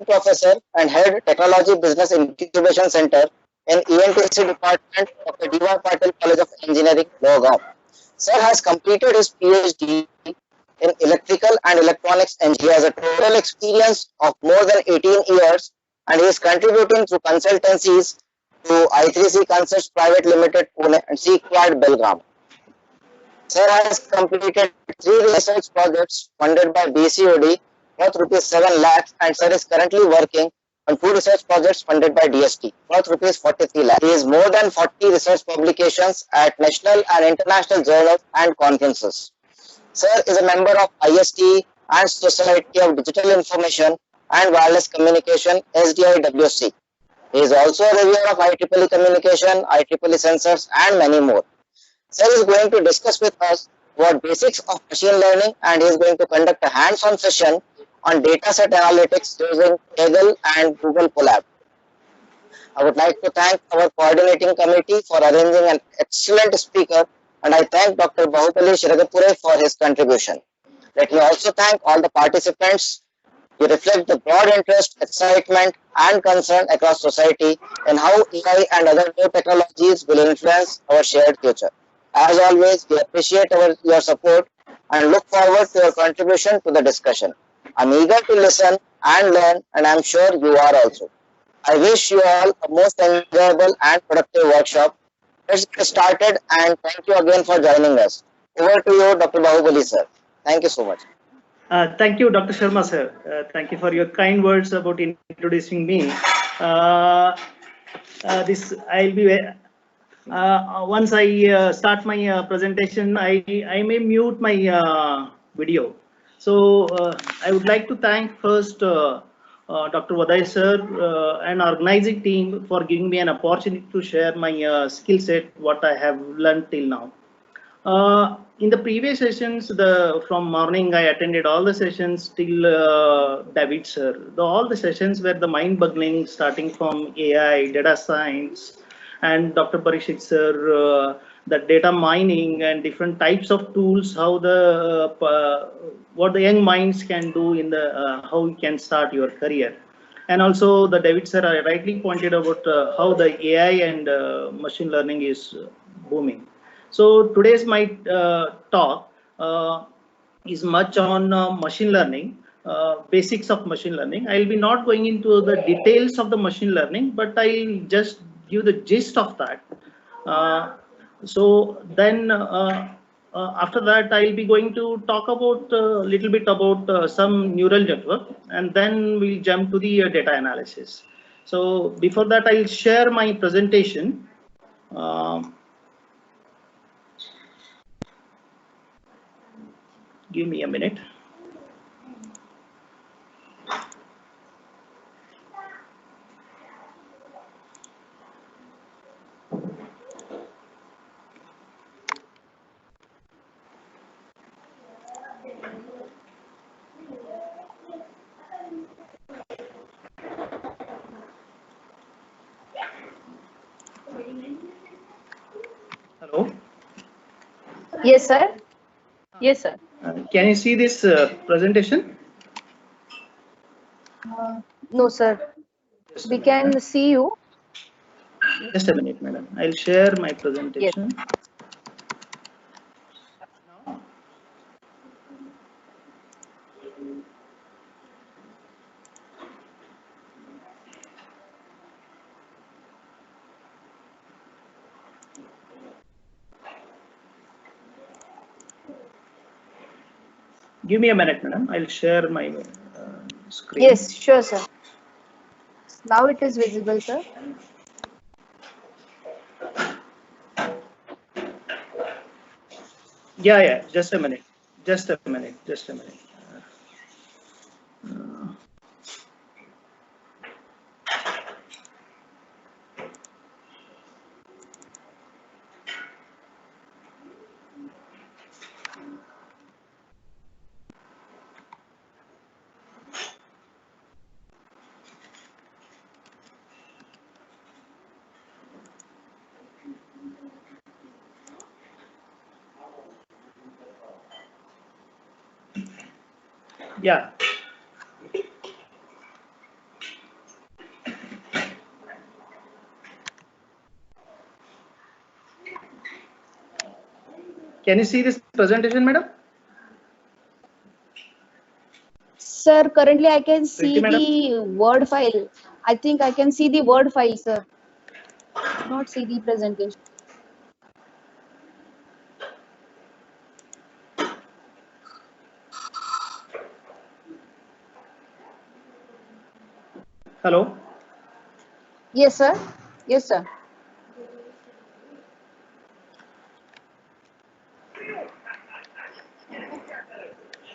Professor and Head Technology Business Incubation Center in ENTC Department of the D.Y. Patil College of Engineering, Logam. Sir has completed his PhD in Electrical and Electronics Engineering. He has a total experience of more than 18 years and he is contributing through consultancies to I3C Concepts Private Limited, Pune and C-Quad Belgaum. Sir has completed 3 research projects funded by BCOD worth rupees 7 lakhs and sir is currently working on 2 research projects funded by DST worth rupees 43 lakhs. He has more than 40 research publications at national and international journals and conferences. Sir is a member of IST and Society of Digital Information and Wireless Communication SDIWC. He is also a reviewer of IEEE Communication, IEEE Sensors and many more. Sir is going to discuss with us what basics of machine learning and he is going to conduct a hands-on session on dataset analytics using Kaggle and Google Colab. I would like to thank our coordinating committee for arranging an excellent speaker and I thank Dr. Bahubali Shiragapure for his contribution. Let me also thank all the participants. You reflect the broad interest, excitement and concern across society in how AI and other new technologies will influence our shared future. As always, we appreciate your support and look forward to your contribution to the discussion. I'm eager to listen and learn and I'm sure you are also. I wish you all a most enjoyable and productive workshop. Let's get started and thank you again for joining us. Over to you, Dr. Bahubali sir. Thank you so much. Thank you, Dr. Sharma sir. Thank you for your kind words about introducing me. This I'll be once I start my presentation, I may mute my video. So I would like to thank first Dr. Vaday sir and organizing team for giving me an opportunity to share my skill set, what I have learned till now. In the previous sessions, from morning I attended all the sessions till David sir. All the sessions were the mind-boggling, starting from AI, data science, and Dr. Parikshit sir, the data mining and different types of tools, how what the young minds can do in the how you can start your career. And also the David sir rightly pointed about how the AI and machine learning is booming. So today's my talk is much on machine learning, basics of machine learning. I'll be not going into the details of the machine learning, but I'll just give the gist of that. So then after that, I'll be going to talk about a little bit about some neural network, and then we'll jump to the data analysis. So before that, I'll share my presentation. Give me a minute. Hello? Yes, sir. Yes, sir. Can you see this presentation? No, sir. We can see you. Just a minute, madam. I'll share my presentation. Yes. Give me a minute, madam. I'll share my screen. Yes, sure, sir. Now it is visible, sir. Yeah. Just a minute. Just a minute. Yeah. Can you see this presentation, madam? Sir, currently I can see madam? the Word file. I think I can see the Word file, sir. Not see the presentation. Hello. Yes, sir. Yes, sir.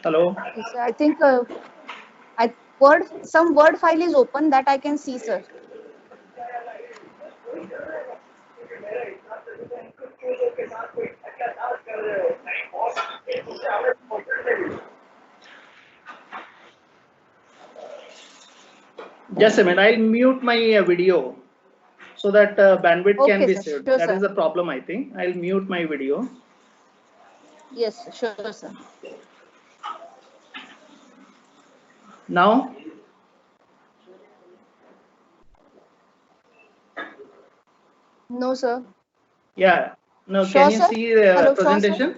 Hello. Yes, sir. I think some Word file is open that I can see, sir. Just a minute. I'll mute my video so that bandwidth can Okay, be sir. saved. Sure, That sir. is the problem, I think. I'll mute my video. Yes, sure, sir. Now, No, sir. yeah. Now, Sure, can you sir. see the Hello, sure, sir. presentation?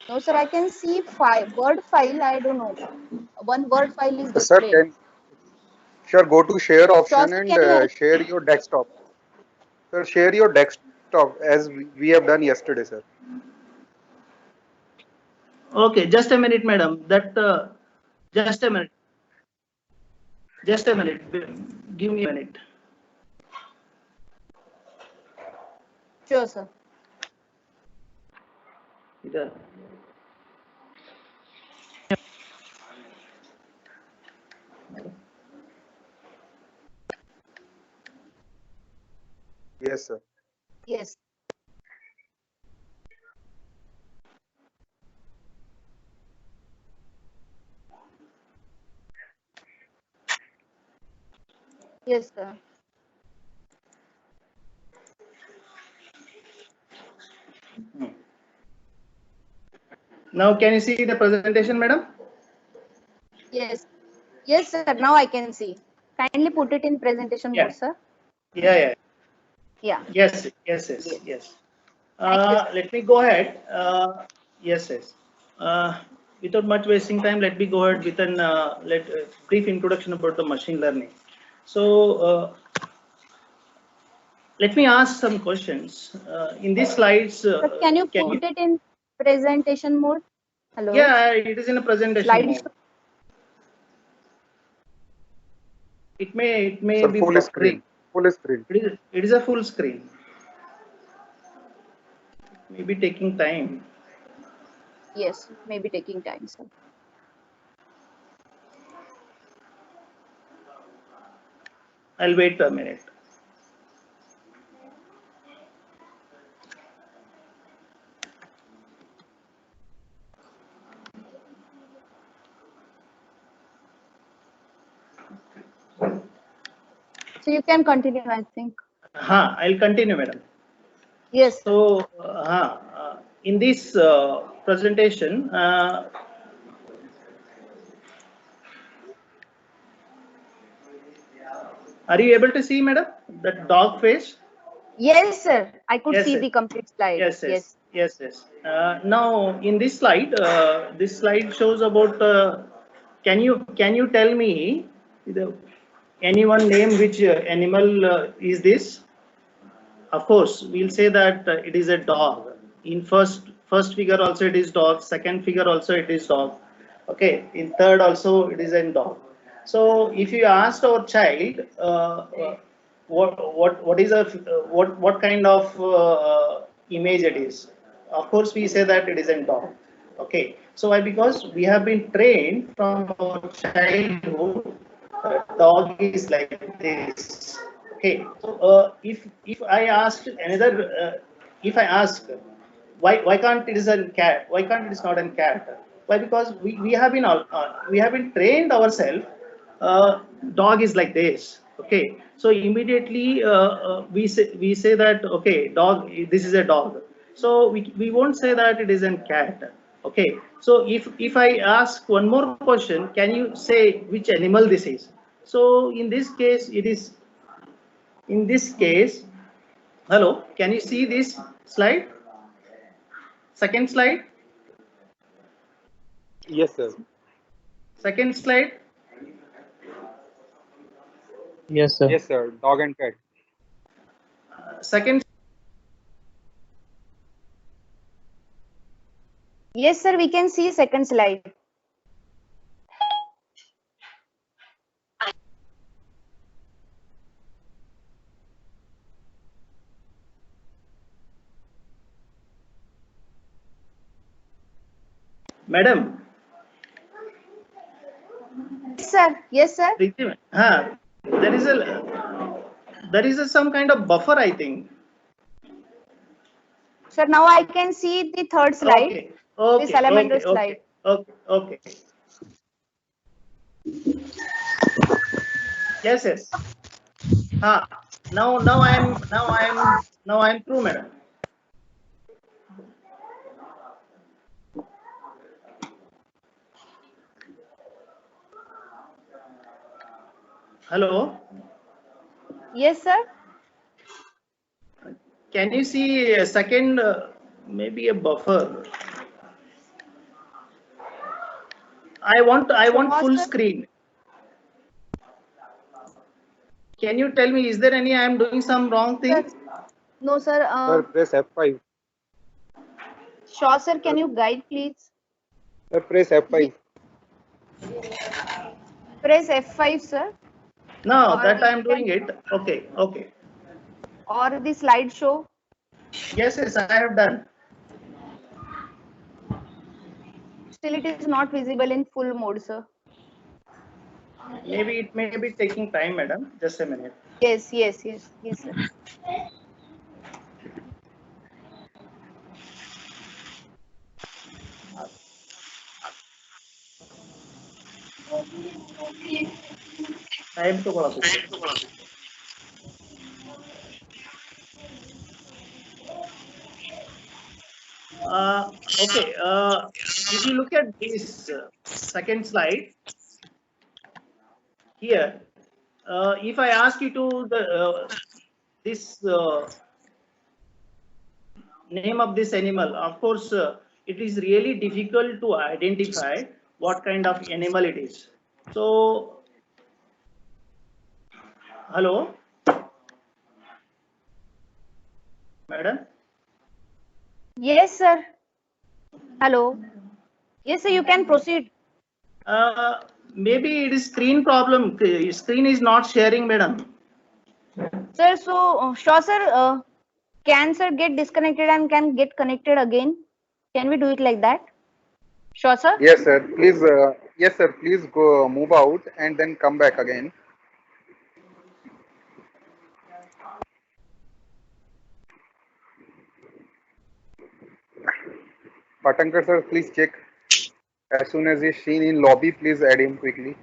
No, sir. I can see Word file. I don't know. One Word file is Sir, displayed. can sure go to share Sure, option sir. and Can you help? share your desktop. Sir, share your desktop as we have done yesterday, sir. Okay, just a minute, madam. Just a minute. Just a minute. Give me a minute. Sure, sir. Either. Yes, sir. Yes. Yes, sir. Now, can you see the presentation, madam? Yes. Yes, sir. Now I can see. Kindly put it in presentation Yeah. mode, sir. Yeah. Yeah. Yes. Yes. Thank you, sir. Let me go ahead. Yes. Without much wasting time, let me go ahead with an brief introduction about the machine learning. So, let me ask some questions. In these slides, Sir, can you can you? put it in presentation mode? Hello. Yeah, it is in a presentation Slide. mode. It may Sir, be full buffering. screen. Full screen. It is a full screen. Maybe taking time. Yes, maybe taking time, sir. I'll wait a minute. So you can continue, I think. I'll continue, madam. Yes, sir. So, in this presentation, are you able to see, madam, that dog face? Yes, sir. I could Yes, see yes. the complete slide. Yes. Now, in this slide shows about. Can you tell me anyone name which animal is this? Of course, we'll say that it is a dog. In first figure also it is dog. Second figure also it is dog. Okay. In third also it is a dog. So if you asked our child, what is a what kind of image it is? Of course, we say that it is a dog. Okay. So why? Because we have been trained from our childhood. Dog is like this. Okay, so if I ask another, if I ask why can't it is a cat? Why can't it is not a cat? Why? Because we have been trained ourselves. Dog is like this. Okay, so immediately we say that okay, dog. This is a dog. So we won't say that it is a cat. Okay, so if I ask one more question, can you say which animal this is? So in this case, it is. In this case, hello, can you see this slide? Second slide. Yes, sir. Second slide. Yes, sir. Yes, sir. Dog and cat. Second. Yes, sir, we can see second slide. Madam. Yes, sir. Yes, sir. There is a some kind of buffer, I think. Sir, now I can see the third slide. Okay. The salamander slide. Okay. Yes. Now I am through, madam. Hello. Yes, sir. Can you see a second, maybe a buffer? I want full sir. screen. Can you tell me, is there any I am doing some wrong thing? Sir. No, sir. Sir, press F5. Shaw, sir, can you guide, please? Sir, press F5. Press F5, sir. No, Or that I am you doing can- it. Okay. Or the slideshow. Yes, I have done. Still, it is not visible in full mode, sir. Maybe it may be taking time, madam. Just a minute. Yes, sir. Time to go. Okay. If you look at this second slide here, if I ask you to this name of this animal, of course, it is really difficult to identify what kind of animal it is. So, hello, madam. Yes, sir. Hello. Yes, sir, you can proceed. Maybe it is screen problem. Screen is not sharing, madam. Sir, so, Shaw, sir, can sir get disconnected and can get connected again? Can we do it like that? Shaw, sir? Yes, sir. Please, yes, sir. Please go move out and then come back again. Patankar, sir, please check. As soon as he's seen in lobby, please add him quickly.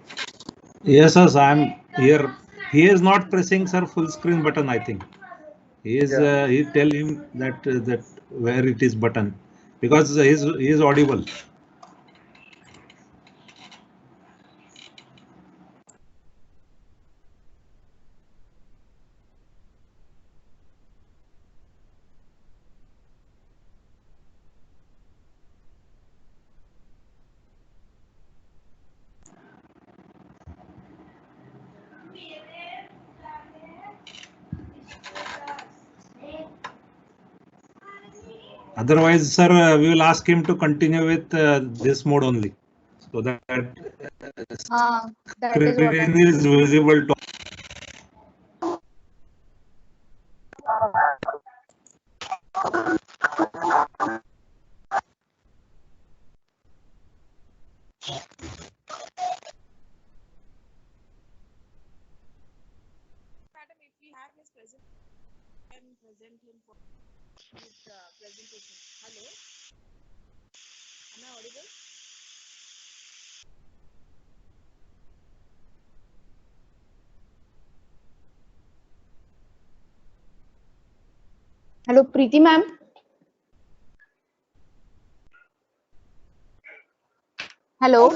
Yes, sir. I'm here. He is not pressing, sir, full screen button. I think he is. He tell him that where it is button, because he is audible. Otherwise, sir, we will ask him to continue with this mode only, so that That is what screen is visible to. Madam, if we have his present, can present him for his presentation. Hello, am I audible? Hello, Preeti ma'am. Hello.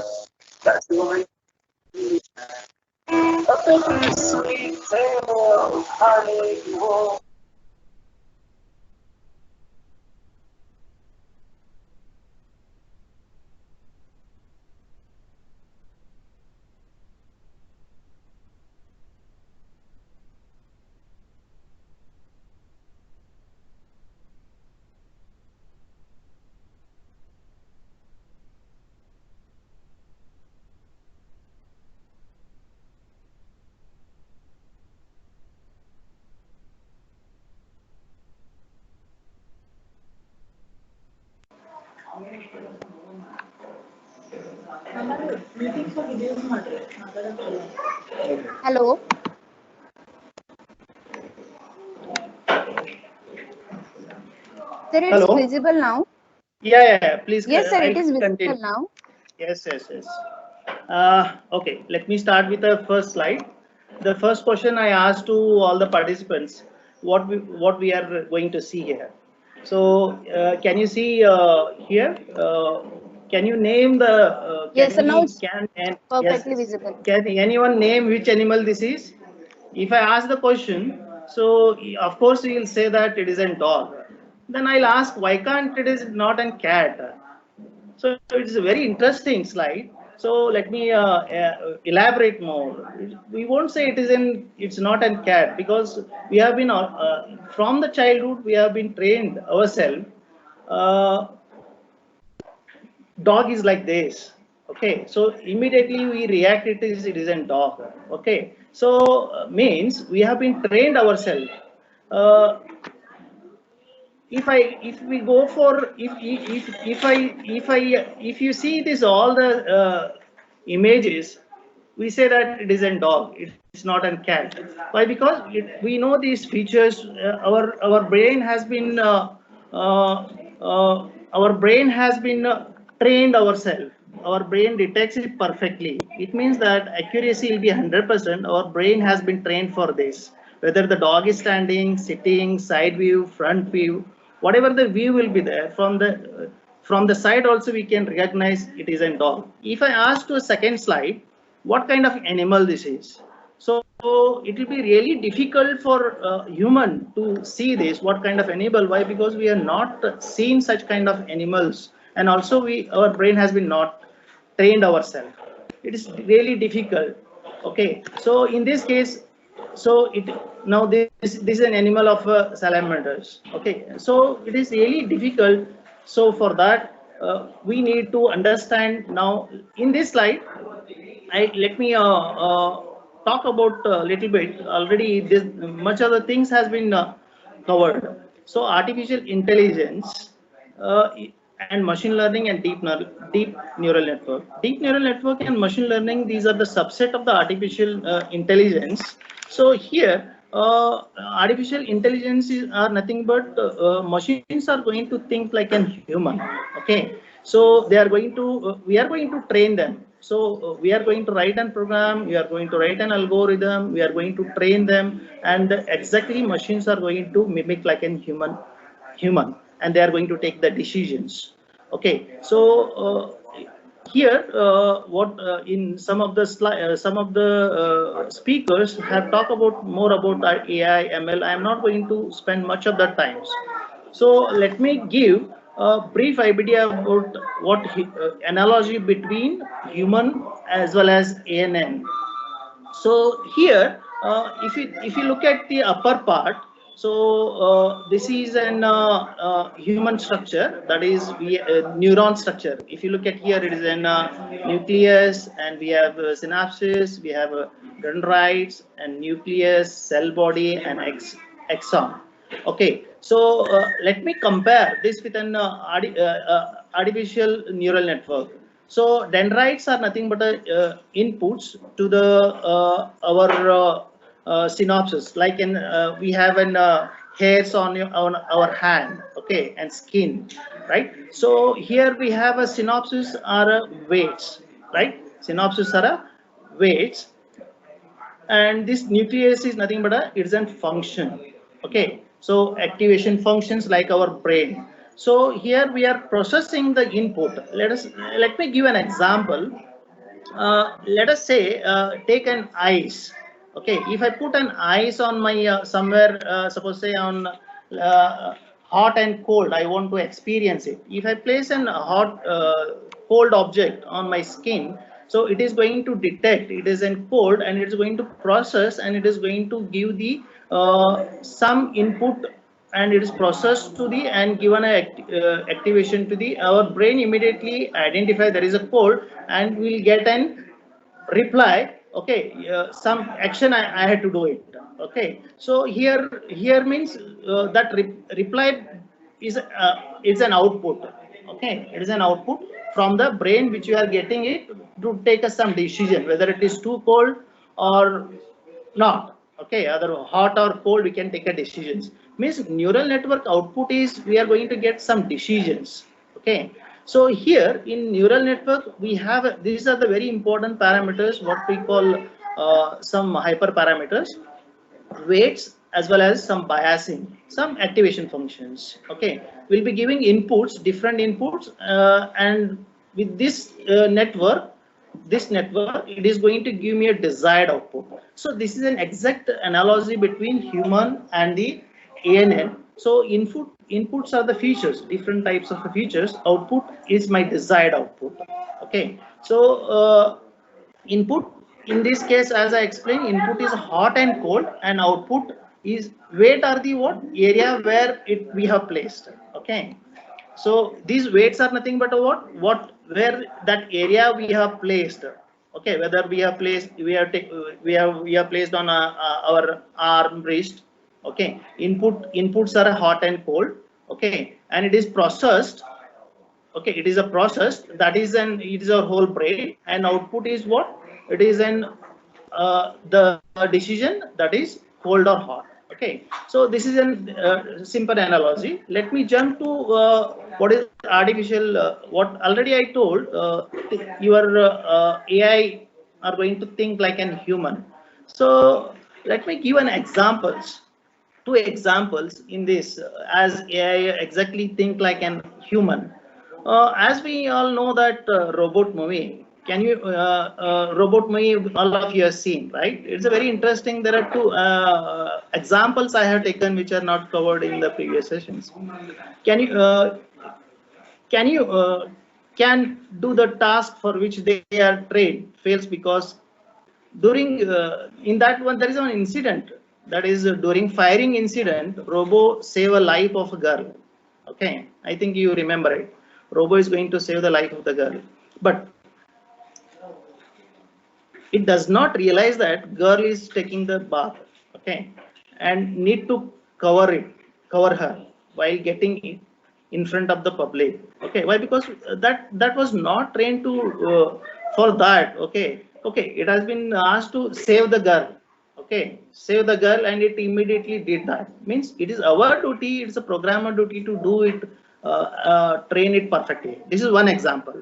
Hello. Sir, it's Hello. visible now. Yeah. Please. Yes, sir, it I'll is continue. visible now. Yes. Okay, let me start with the first slide. The first question I asked to all the participants, what we are going to see here. So, can you see here? Can you name the? Yes, sir, now it's Yes. perfectly visible. Can anyone name which animal this is? If I ask the question, so of course you will say that it is a dog. Then I'll ask, why can't it is not a cat? So it's a very interesting slide. So let me elaborate more. We won't say it's not a cat, because we have been from the childhood we have been trained ourselves. Uh, Dog is like this. Okay, so immediately we react it is a dog. Okay, so means we have been trained ourselves. Uh, if we go for if you see this all the images, we say that it is a dog, it's not a cat. Why? Because we know these features. Our brain has been trained ourselves. Our brain detects it perfectly. It means that accuracy will be 100%. Our brain has been trained for this. Whether the dog is standing, sitting, side view, front view, whatever the view will be there, from the side also we can recognize it is a dog. If I ask to a second slide, what kind of animal this is? So it will be really difficult for human to see this, what kind of animal. Why? Because we are not seen such kind of animals, and also our brain has been not trained ourselves. It is really difficult. Okay, so in this case, so now this is an animal of salamanders. Okay, so it is really difficult. So for that we need to understand. Now in this slide, let me talk about a little bit. Already this much other things has been covered. So artificial intelligence and machine learning and deep neural network. Deep neural network and machine learning, these are the subset of the artificial intelligence. So here artificial intelligence are nothing but machines are going to think like a human. Okay, so they are going to we are going to train them. So we are going to write a program, we are going to write an algorithm, we are going to train them, and exactly machines are going to mimic like a human, and they are going to take the decisions. Okay, so here what in some of the speakers have talked about more about AI ML. I am not going to spend much of that times. So let me give a brief idea about what analogy between human as well as ANN. So here, if you look at the upper part, so this is an human structure, that is neuron structure. If you look at here, it is an nucleus, and we have synapses, we have dendrites and nucleus, cell body, and axon. Okay, so let me compare this with an artificial neural network. So dendrites are nothing but inputs to the our synapses. Like we have an hairs on our hand, okay, and skin, right? So here we have a synapses are weights, right? Synapses are weights, and this nucleus is nothing but it's a function. Okay, so activation functions like our brain. So here we are processing the input. Let me give an example. Let us say take an ice. Okay, if I put an ice on my somewhere, suppose say on hot and cold, I want to experience it. If I place an hot cold object on my skin, so it is going to detect it is in cold, and it is going to process, and it is going to give the some input, and it is processed to the and given a activation to the our brain. Immediately identify there is a cold, and will get an reply. Okay, some action I had to do it. Okay, so here means that reply is an output. Okay, it is an output from the brain which you are getting it to take some decision whether it is too cold or not. Okay, either hot or cold, we can take a decisions. Means neural network output is we are going to get some decisions. Okay, so here in neural network we have these are the very important parameters what we call some hyperparameters, weights as well as some biasing, some activation functions. Okay, we'll be giving inputs, different inputs, and with this network, it is going to give me a desired output. So this is an exact analogy between human and the ANN. So inputs are the features, different types of the features. Output is my desired output. Okay, so input in this case, as I explained, input is hot and cold, and output is weight are the what area where it we have placed. Okay, so these weights are nothing but a what where that area we have placed. Okay, whether we have placed we have placed on our arm wrist. Okay, inputs are hot and cold. Okay, and it is processed. Okay, it is a process that is it is a whole brain, and output is what it is an the decision that is cold or hot. Okay, so this is a simple analogy. Let me jump to what is artificial, what already I told, your AI are going to think like an human. So let me give an examples, two examples in this, as AI exactly think like an human. As we all know that robot movie, can you robot movie all of you have seen, right? It's a very interesting. There are two examples I have taken which are not covered in the previous sessions. Can you can you can do the task for which they are trained fails because during in that one there is an incident, that is during firing incident robo save a life of a girl. Okay, I think you remember it. Robo is going to save the life of the girl, but it does not realize that girl is taking the bath. Okay, and need to cover her while getting in front of the public. Okay, why? Because that was not trained to for that. Okay, okay, it has been asked to save the girl. Okay, save the girl, and it immediately did that. Means it is our duty, it's a programmer duty to do it, train it perfectly. This is one example.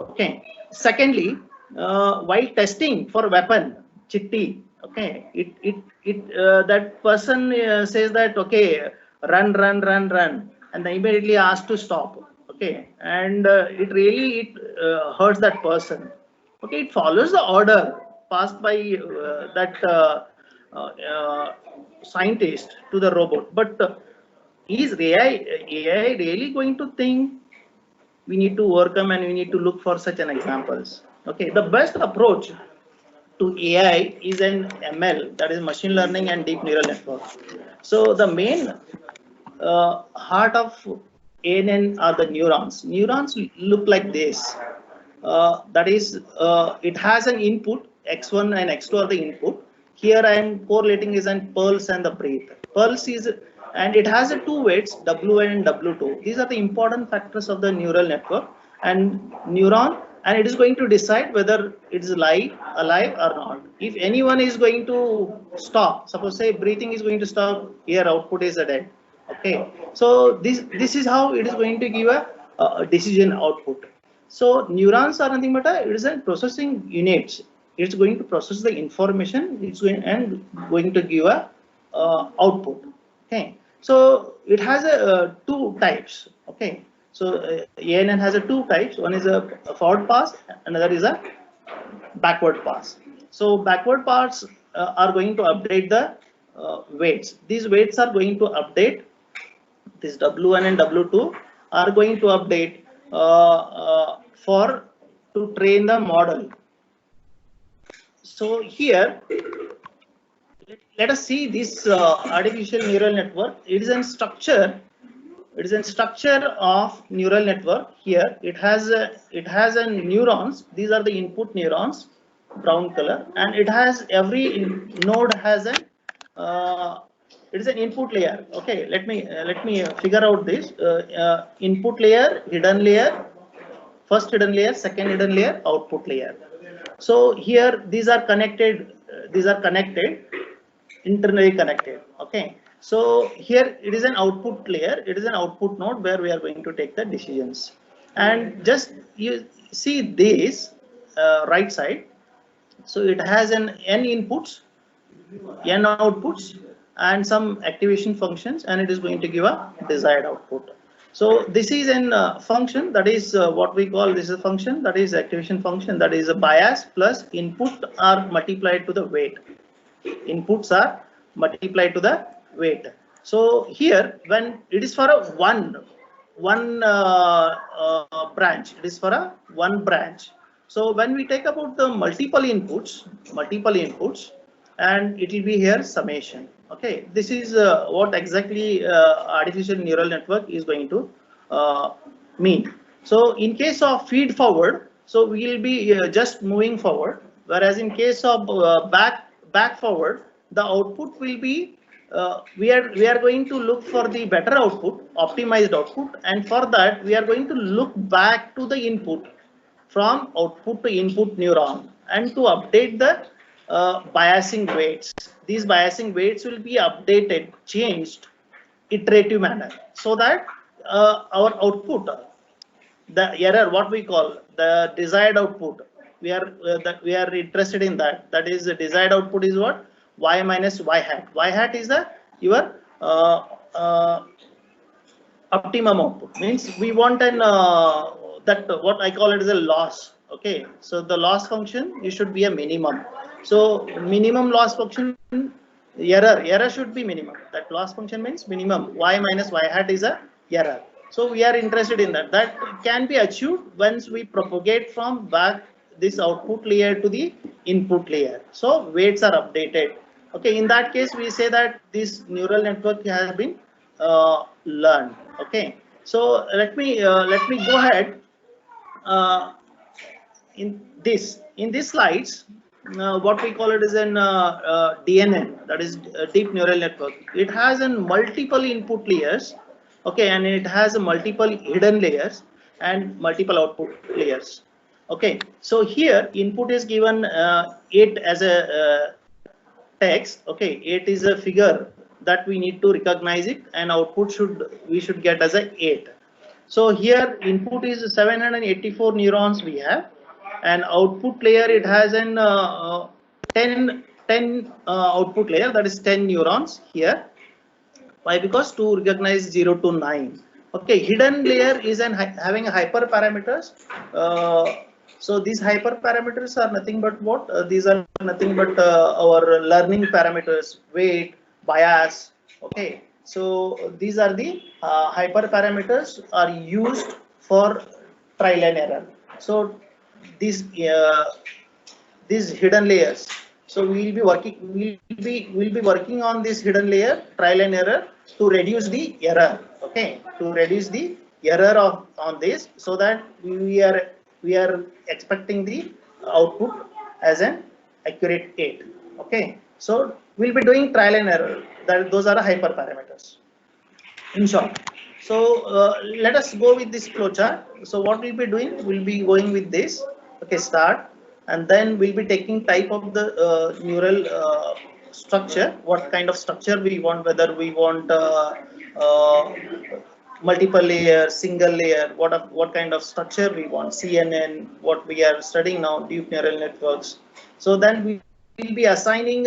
Okay, secondly, while testing for weapon chitti, okay, that person says that okay, run, and then immediately asked to stop. Okay, and it hurts that person. Okay, it follows the order passed by that scientist to the robot, but is AI really going to think? We need to overcome and we need to look for such an examples. Okay, the best approach to AI is an ML, that is machine learning and deep neural network. So the main heart of ANN are the neurons. Neurons look like this. That is, it has an input, X1 and X2 are the input. Here I am correlating is an pulse and the breath. Pulse is, and it has a two weights, W1 and W2. These are the important factors of the neural network and neuron, and it is going to decide whether it is alive or not. If anyone is going to stop, suppose say breathing is going to stop, here output is a dead. Okay, so this is how it is going to give a decision output. So neurons are nothing but it is a processing units. It's going to process the information. It's going to give a output. Okay, so it has a two types. Okay, so ANN has a two types. One is a forward pass, another is a backward pass. So backward pass are going to update the weights. These weights are going to update. This W1 and W2 are going to update for to train the model. So here, let us see this artificial neural network. It is a structure. It is a structure of neural network. Here it has a neurons. These are the input neurons, brown color, and it has every node has a it is an input layer. Okay, let me figure out this input layer, hidden layer, first hidden layer, second hidden layer, output layer. So here these are connected. These are connected, internally connected. Okay. So here it is an output layer. It is an output node where we are going to take the decisions. And just you see this right side. So it has an n inputs, n outputs, and some activation functions, and it is going to give a desired output. So this is an function that is what we call, this is a function that is activation function, that is a bias plus input are multiplied to the weight. Inputs are multiplied to the weight. So here when it is for a one branch, it is for a one branch. So when we take about the multiple inputs, and it will be here summation. Okay, this is what exactly artificial neural network is going to mean. So in case of feed forward, so we will be just moving forward, whereas in case of back forward, the output will be we are going to look for the better output, optimized output, and for that we are going to look back to the input from output to input neuron and to update the biasing weights. These biasing weights will be updated, changed, iterative manner, so that our output, the error, what we call the desired output, we are interested in that. That is, the desired output is what? Y minus y hat. Y hat is the your optimum output. Means we want an that what I call it is a loss. Okay, so the loss function, it should be a minimum. So minimum loss function, error should be minimum. That loss function means minimum. Y minus y hat is a error. So we are interested in that. That can be achieved once we propagate from back this output layer to the input layer. So weights are updated. Okay, in that case we say that this neural network has been learned. Okay, so let me go ahead. In this slides, what we call it is an DNN, that is deep neural network. It has an multiple input layers. Okay, and it has a multiple hidden layers and multiple output layers. Okay, so here input is given 8 as a text. Okay, 8 is a figure that we need to recognize it, and output we should get as a 8. So here input is 784 neurons we have, and output layer it has an 10 output layer, that is 10 neurons here. Why? Because to recognize 0 to 9. Okay, hidden layer is having hyperparameters. So these hyperparameters are nothing but what? These are nothing but our learning parameters, weight, bias. Okay, so these are the hyperparameters are used for trial and error. So these hidden layers. So we'll be working on this hidden layer, trial and error, to reduce the error. Okay, to reduce the error on this, so that we are expecting the output as an accurate 8. Okay, so we'll be doing trial and error. Those are the hyperparameters. In short. So let us go with this flowchart. So what we'll be doing, we'll be going with this. Okay, start, and then we'll be taking type of the neural structure, what kind of structure we want, whether we want multiple layer, single layer, what kind of structure we want, CNN, what we are studying now, deep neural networks. So then we will be assigning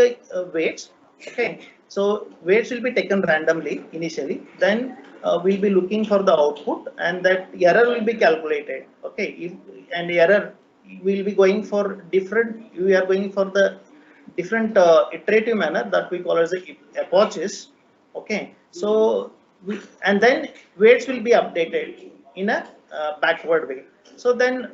weights. Okay, so weights will be taken randomly initially, then we'll be looking for the output, and that error will be calculated. Okay, and error will be going for different, we are going for the different iterative manner that we call as epochs. Okay, so and then weights will be updated in a backward way. So then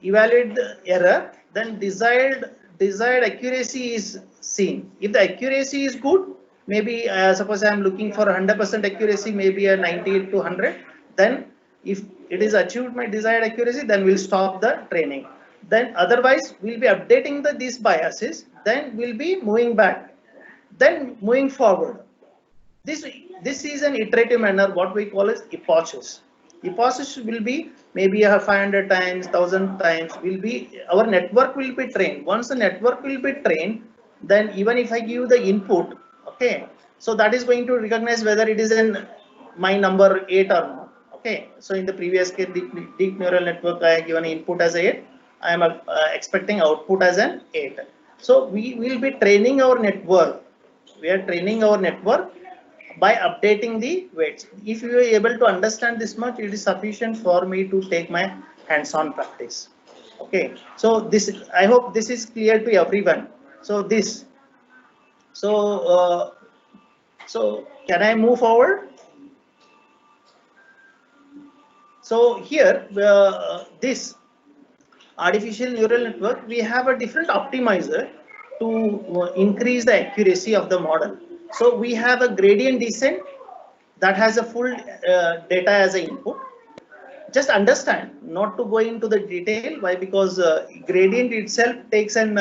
evaluate the error, then desired accuracy is seen. If the accuracy is good, maybe suppose I am looking for 100% accuracy, maybe a 98 to 100. Then if it is achieved my desired accuracy, then we'll stop the training. Then otherwise we'll be updating these biases, then we'll be moving back, then moving forward. this is an iterative manner, what we call as epochs. Epochs will be maybe 500 times, 1000 times, will be our network will be trained. Once the network will be trained, then even if I give the input, okay, so that is going to recognize whether it is in my number 8 or not. Okay, so in the previous case, deep neural network, I have given input as 8. I am expecting output as an 8. So we will be training our network. We are training our network by updating the weights. If you are able to understand this much, it is sufficient for me to take my hands-on practice. Okay, so this, I hope this is clear to everyone. So this, so can I move forward? So here, this artificial neural network, we have a different optimizer to increase the accuracy of the model. So we have a gradient descent that has a full data as an input. Just understand, not to go into the detail. Why? Because gradient itself takes an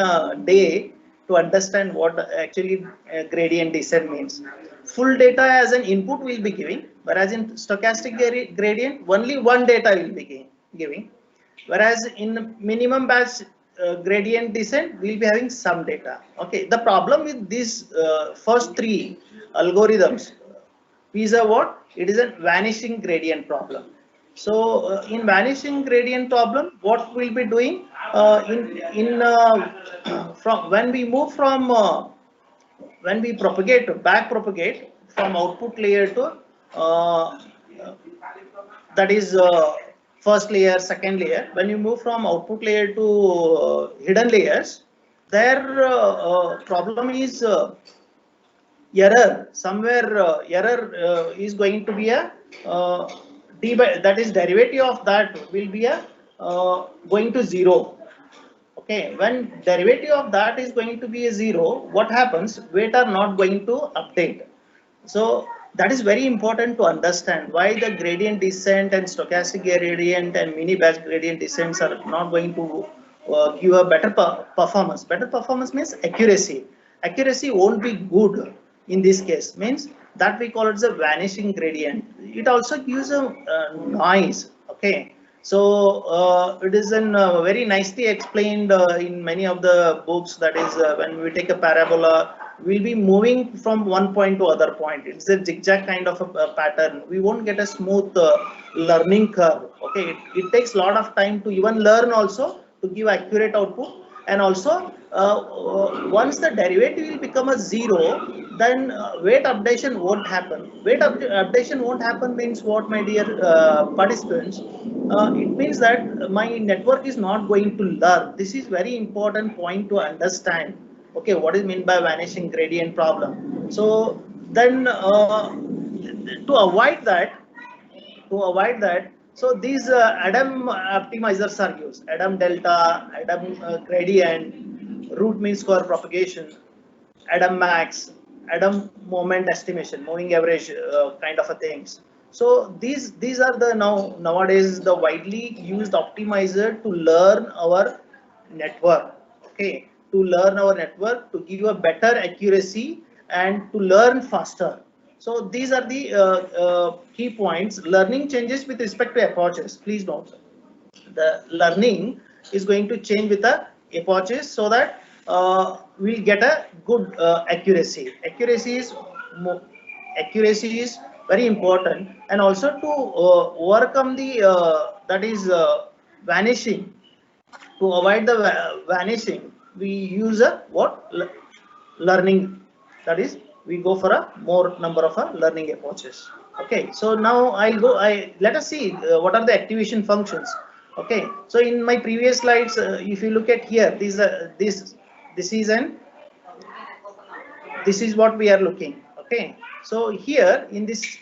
day to understand what actually gradient descent means. Full data as an input will be giving, whereas in stochastic gradient, only one data will be giving. Whereas in minimum batch gradient descent, we'll be having some data. Okay, the problem with these first three algorithms is a what? It is a vanishing gradient problem. So in vanishing gradient problem, what we'll be doing from when we move from when we back propagate from output layer to that is first layer, second layer. When you move from output layer to hidden layers, their problem is error. Somewhere error is going to be a that is derivative of that will be a going to 0. Okay, when derivative of that is going to be a 0, what happens? Weight are not going to update. So that is very important to understand why the gradient descent and stochastic gradient and mini batch gradient descents are not going to give a better performance. Better performance means accuracy. Accuracy won't be good in this case, means that we call it as a vanishing gradient. It also gives a noise. Okay, so it is very nicely explained in many of the books. That is when we take a parabola, we'll be moving from one point to other point. It's a zigzag kind of a pattern. We won't get a smooth learning curve. Okay, it takes a lot of time to even learn also to give accurate output. And also once the derivative will become a 0, then weight updation won't happen. Weight updation won't happen means what, my dear participants? It means that my network is not going to learn. This is very important point to understand. Okay, what is meant by vanishing gradient problem? So then to avoid that, so these Adam optimizers are used. Adam delta, Adam gradient, root mean square propagation, Adam max, Adam moment estimation, moving average kind of a things. So these are the nowadays the widely used optimizer to learn our network. Okay, to learn our network, to give a better accuracy and to learn faster. So these are the key points. Learning changes with respect to epochs. Please note, the learning is going to change with the epochs, so that we'll get a good accuracy. Accuracy is very important, and also to overcome the that is vanishing. To avoid the vanishing, we use a what? Learning. That is, we go for a more number of learning epochs. Okay, so now let us see what are the activation functions. Okay, so in my previous slides, if you look at here, this is what we are looking. Okay, so here in this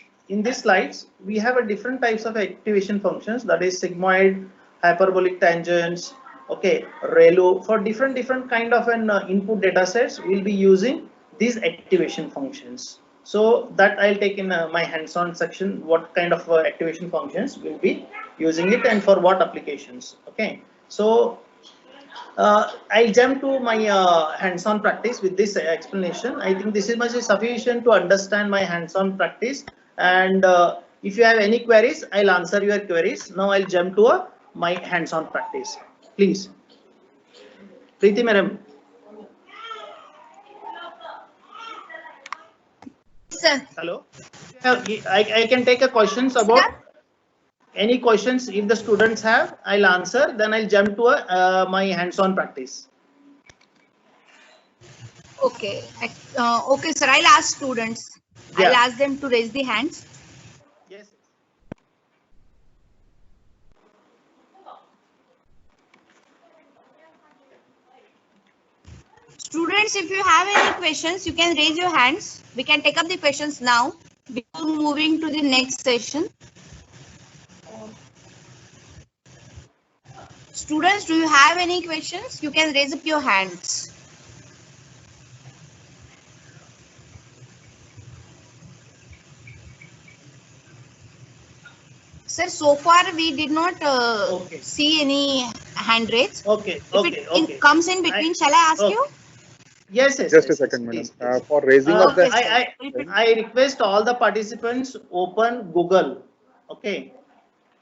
slides, we have a different types of activation functions, that is sigmoid, hyperbolic tangents. Okay, ReLU. For different kind of an input data sets, we'll be using these activation functions. So that I'll take in my hands-on section, what kind of activation functions we'll be using it and for what applications. Okay, so I'll jump to my hands-on practice with this explanation. I think this is much sufficient to understand my hands-on practice. And if you have any queries, I'll answer your queries. Now I'll jump to my hands-on practice. Please. Preeti madam. Sir. Hello. I can take a questions about any questions if the students have, I'll answer. Then I'll jump to my hands-on practice. Okay. Okay, sir. I'll ask students. Yeah. I'll ask them to raise the hands. Yes. Students, if you have any questions, you can raise your hands. We can take up the questions now before moving to the next session. Students, do you have any questions? You can raise up your hands. Sir, so far we did not Okay. see any hand raise. Okay. If Okay. it comes in between, shall I ask okay. you? Yes. Yes. Just a yes, second, yes, madam. please. For raising of the I request all the participants open Google. Okay.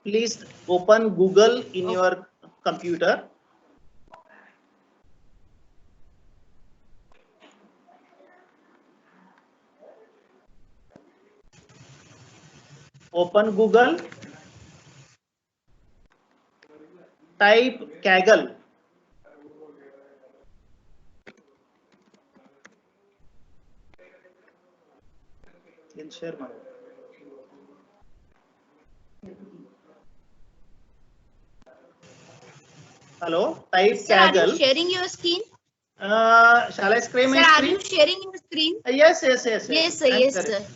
Please open Google in your computer. Open Google. Type Kaggle. Then share my. Hello. Type Sir, are you Kaggle. sharing your screen? Shall I screen my Sir, are screen? you sharing your screen? Yes. Yes, sir. I'm Yes, sharing. sir.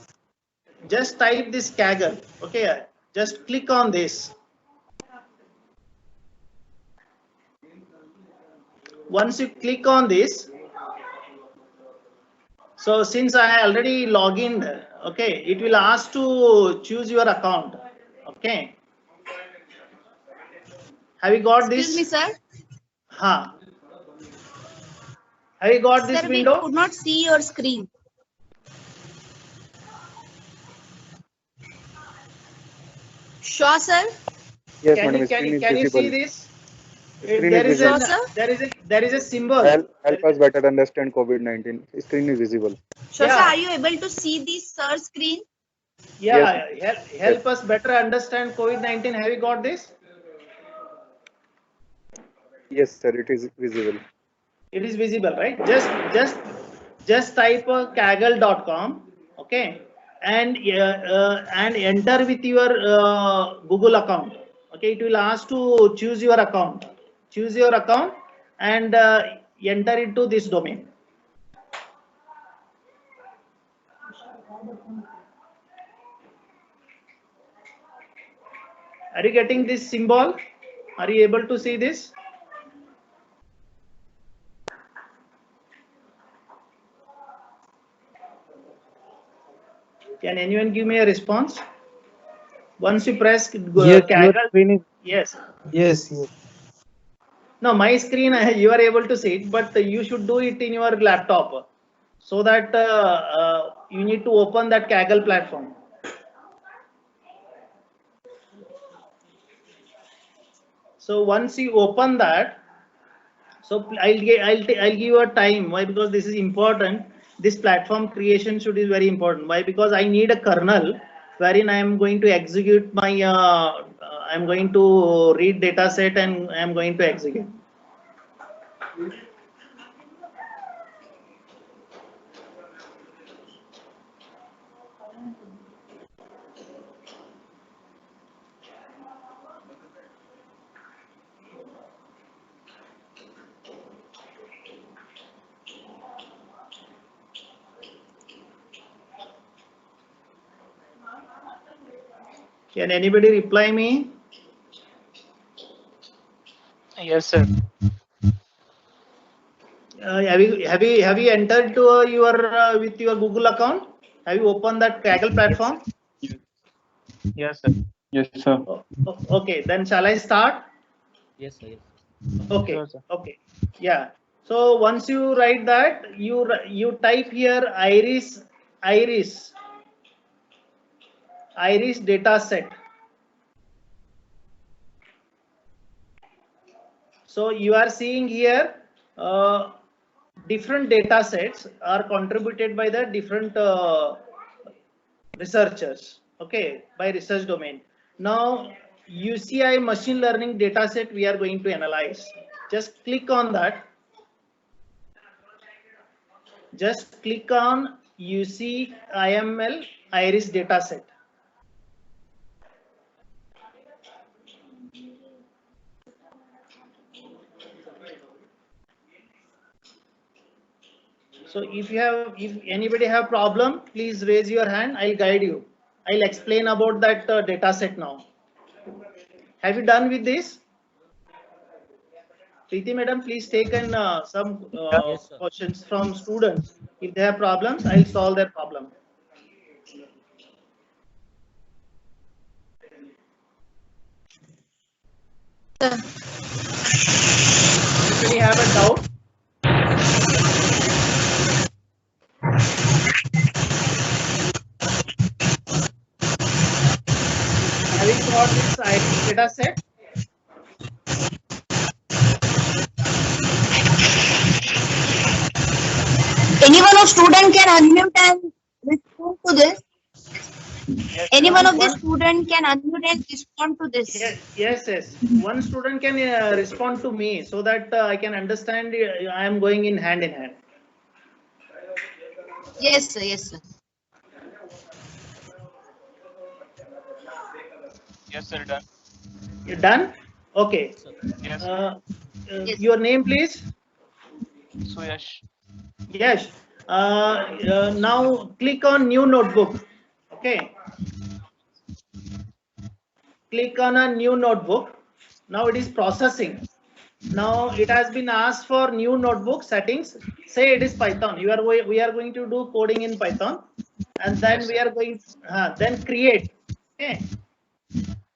Just type this Kaggle. Okay. Just click on this. Once you click on this, so since I already logged in, okay, it will ask to choose your account. Okay. Have you got Excuse me, this? sir. Have you got this Sir, we window? could not see your screen. Sure, sir. yes, Can madam. you Screen is can you see visible. this? Screen There is is a visible. there is a symbol. Help us better understand COVID-19. Screen is visible. Sure, Yeah. sir. Are you able to see the sir screen? Yeah, Yes. help us better understand COVID-19. Have you got this? Yes, sir. It is visible. It is visible, right? Just type kaggle.com, okay, and enter with your Google account. Okay, it will ask to choose your account. Choose your account and enter into this domain. Are you getting this symbol? Are you able to see this? Can anyone give me a response? Once you press Kaggle, yes. Yes. No, my screen you are able to see it, but you should do it in your laptop, so that you need to open that Kaggle platform. So once you open that, so I'll give you a time. Why? Because this is important. This platform creation should is very important. Why? Because I need a kernel wherein I am going to execute my I'm going to read data set and I am going to execute. Can anybody reply me? Yes, sir. Have you entered to your with your Google account? Have you opened that Kaggle platform? Yes, sir. Yes, sir. Okay, then shall I start? Yes, sir. Yes. Okay, Sure, sir. okay, yeah. So once you write that, you type here iris data set. So you are seeing here different data sets are contributed by the different researchers, okay, by research domain. Now UCI machine learning data set we are going to analyze. Just click on that. Just click on UCIML iris dataset. So if anybody have problem, please raise your hand. I'll guide you. I'll explain about that dataset now. Have you done with this? Preeti madam, please take in some Yes, sir. questions from students. If they have problems, I'll solve their problem. Anybody have a doubt? Having got this data set, Any one of student can unmute and respond to this. Yes, Any sir. one of the student can unmute and respond to this. yes. One student can respond to me so that I can understand. I am going in hand. Yes, sir. Yes, sir. Yes, sir. Done. You done? Okay. Yes. Yes. Your name, please. Suyash. Yes. Now click on new notebook. Okay. Click on a new notebook. Now it is processing. Now it has been asked for new notebook settings. Say it is Python. We are going to do coding in Python, and then Yes, we are going then create. Okay.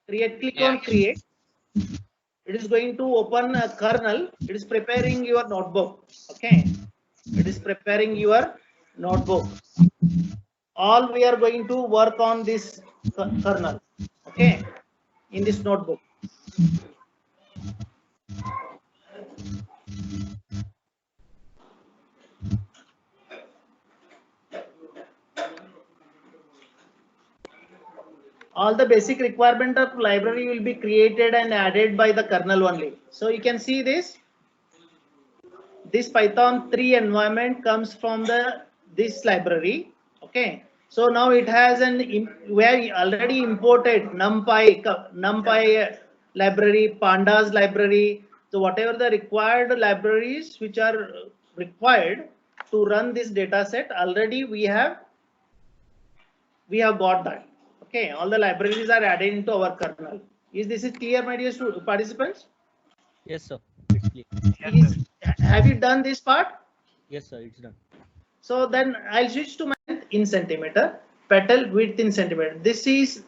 Create. Click on create. It is going to open a kernel. It is preparing your notebook. Okay. It is preparing your notebook. All we are going to work on this kernel. Okay. In this notebook. All the basic requirement of library will be created and added by the kernel only. So you can see this. This Python 3 environment comes from this library. Okay. So now it has we have already imported NumPy library, Pandas library. So whatever the required libraries which are required to run this data set, already we have got that. Okay, all the libraries are added into our kernel. Is this clear, my dear participants? Yes, sir. It's clear. Have you done this part? Yes, sir. It's done. So then I'll switch to my in centimeter, petal width in centimeter. This is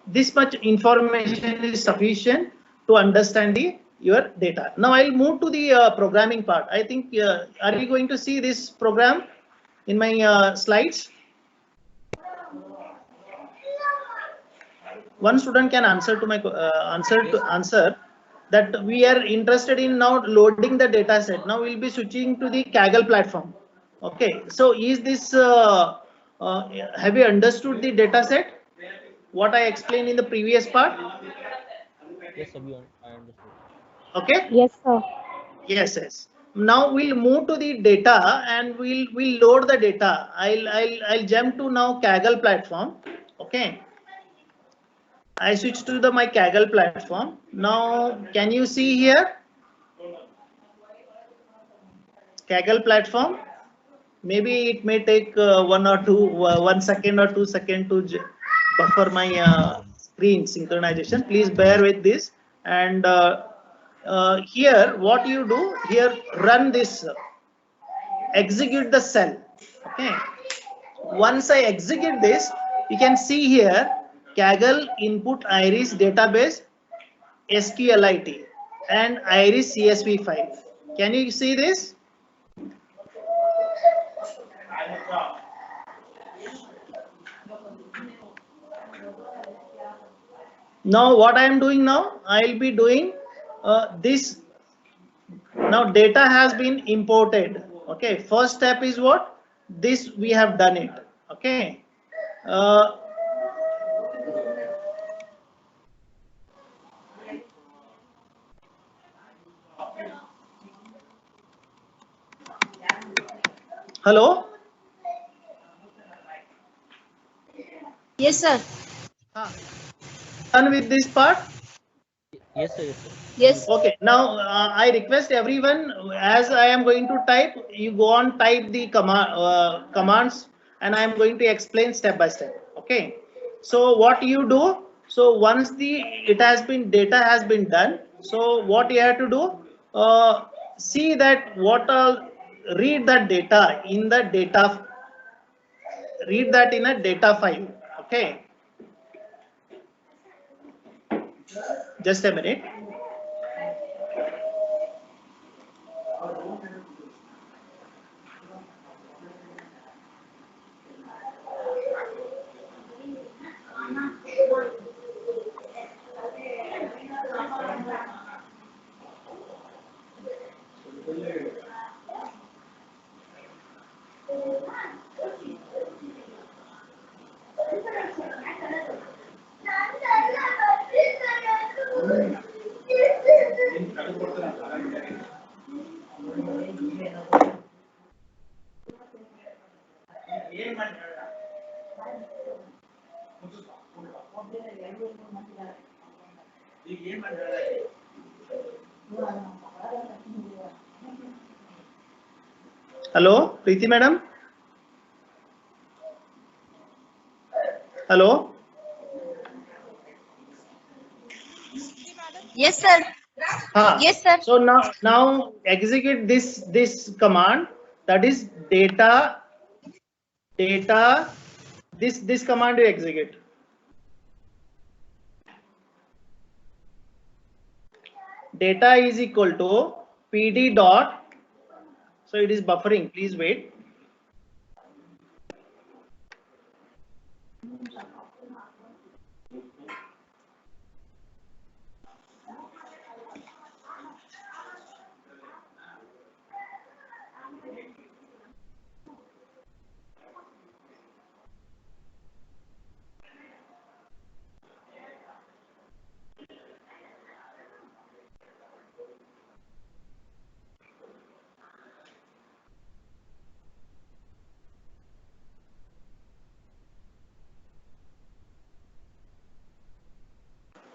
this much information is sufficient to understand your data. Now I'll move to the programming part. I think are we going to see this program in my slides? One student can answer to my answer that we are interested in now loading the data set. Now we'll be switching to the Kaggle platform. Okay, so is this have you understood the data set? What I explained in the previous part? Yes, sir. I understood. Okay. Yes, sir. Yes. Now we'll move to the data and we'll load the data. I'll jump to now Kaggle platform. Okay. I switch to my Kaggle platform. Now, can you see here? Kaggle platform. Maybe it may take 1 second or 2 seconds to buffer my screen synchronization. Please bear with this. And here, what you do here, run this, execute the cell. Okay. Once I execute this, you can see here Kaggle input iris database SQLite. and iris CSV file. Can you see this? Now what I am doing now, I'll be doing this. Now data has been imported. Okay, first step is what? This we have done it. Okay. Hello. Yes, sir. Done with this part. Yes, sir. Yes, sir. Yes. Okay, now I request everyone, as I am going to type, you go on type the commands, and I am going to explain step by step. Okay, so what you do, so once the data has been done, so what you have to do, see that what all, read that data in the data, read that in a data file. Okay, just a minute. Hello, Preeti madam. Hello. Yes, sir. Yes, sir. So now execute this command, that is data. This command you execute. Data is equal to pd dot. So it is buffering. Please wait.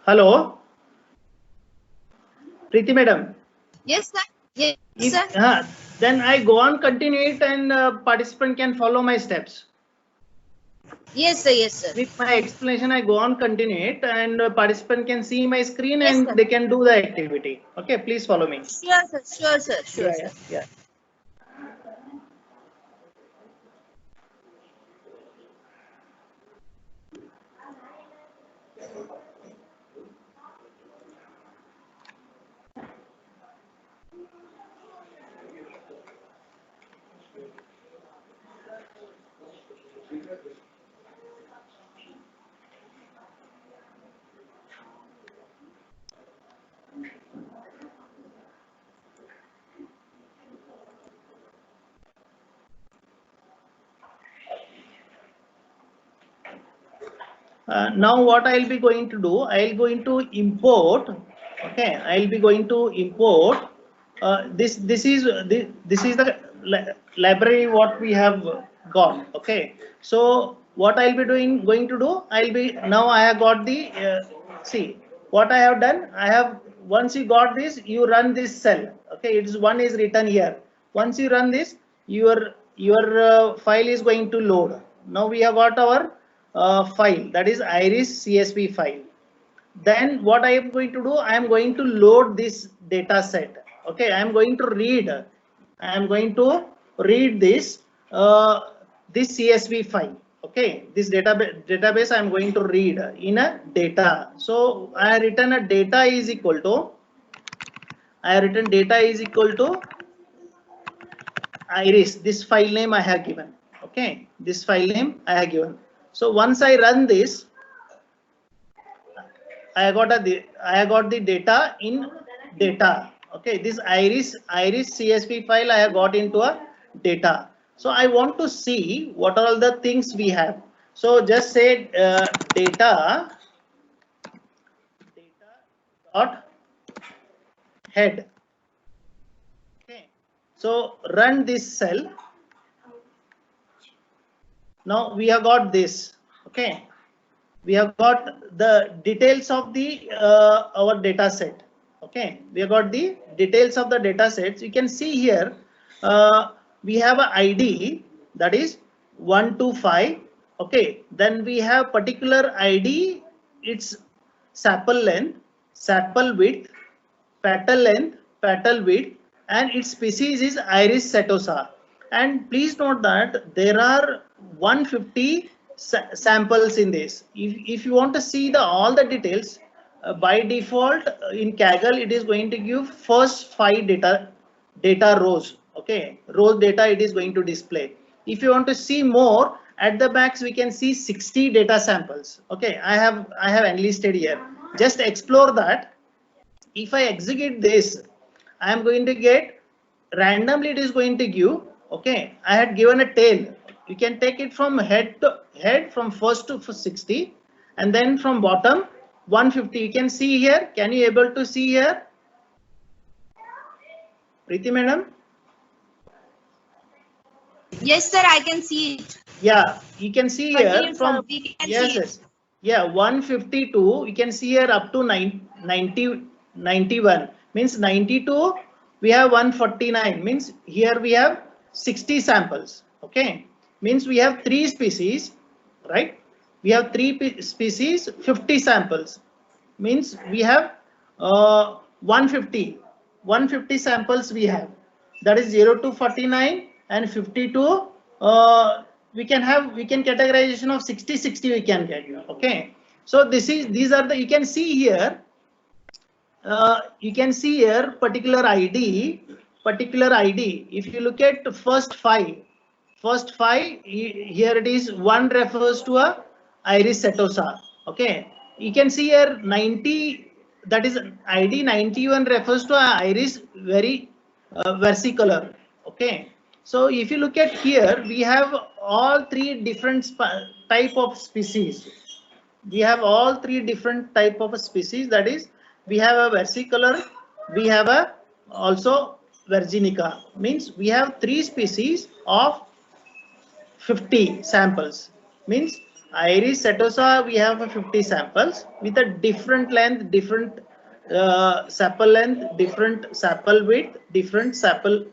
Hello, Preeti madam. Yes, sir. Yes, If, sir. then I go on, continue it, and participant can follow my steps. Yes, sir. Yes, sir. With my explanation, I go on, continue it, and participant can see my screen, Yes, and sir. they can do the activity. Okay, please follow me. Sure, sir. Sure, sir. Sure, sir. Yeah. Now what I'll be going to do, I'll going to import. Okay, I'll be going to import this is the library what we have got. Okay, so what I'll be going to do, now I have got the see what I have done. I have, once you got this, you run this cell. Okay, it's one is written here. Once you run this, your file is going to load. Now we have got our file, that is iris CSV file. Then what I am going to do, I am going to load this data set. Okay, I am going to read this this CSV file. Okay, this database I am going to read in a data. So I return a data is equal to I have written data is equal to iris. This file name I have given. Okay, this file name I have given. So once I run this, I got the data in data. Okay, this iris CSV file I have got into a data. So I want to see what are all the things we have. So just say data dot head. Okay, so run this cell. Now we have got this. Okay, we have got the details of the our data set. Okay, we have got the details of the data sets. You can see here we have an ID that is 125. Okay, then we have particular ID, its sepal length, sepal width, petal length, petal width, and its species is Iris setosa. And please note that there are 150 samples in this. If you want to see all the details, by default in Kaggle it is going to give first 5 data rows. Okay, row data it is going to display. If you want to see more, at the max we can see 60 data samples. Okay, I have enlisted here. Just explore that. If I execute this, I am going to get randomly, it is going to give. Okay, I had given a tail. You can take it from head to head, from first to 60, and then from bottom 150. You can see here. Can you able to see here, Preeti madam? Yes, sir, I can see it. Yeah, you can see here Continue, from sir, we can yes, see it. yes, yeah, 152. You can see here up to 91. Means 92. We have 149. Means here we have 60 samples. Okay, means we have 3 species, right? We have 3 species, 50 samples. Means we have 150 samples we have. That is 0 to 49 and 52. We can categorization of 60 we can get. Okay, so these are the, you can see here. You can see here particular ID. If you look at first 5, here it is 1 refers to a Iris setosa. Okay, you can see here 90, that is ID 91 refers to a Iris versicolor. Okay, so if you look at here, we have all 3 different type of species. We have all 3 different type of species. That is, we have a versicolor, we have a also virginica. Means we have 3 species of 50 samples. Means Iris setosa we have 50 samples with a different length, different sepal length, different sepal width, different sepal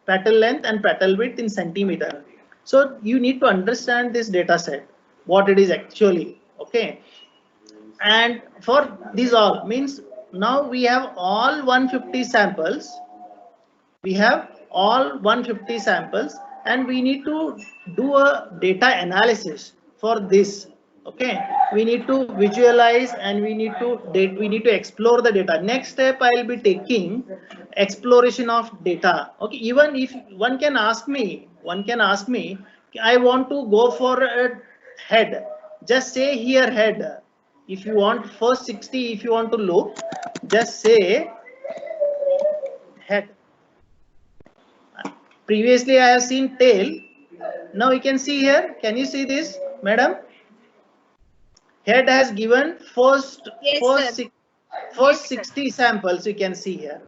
petal length and petal width in centimeter. So you need to understand this data set, what it is actually. Okay, and for these all, means now we have all 150 samples. We have all 150 samples, and we need to do a data analysis for this. Okay, we need to visualize and we need to explore the data. Next step I will be taking exploration of data. Okay, even if one can ask me, I want to go for a head. Just say here head. If you want first 60, if you want to look, just say head. Previously I have seen tail. Now you can see here. Can you see this, madam? Head has given first 60 samples. You can see here.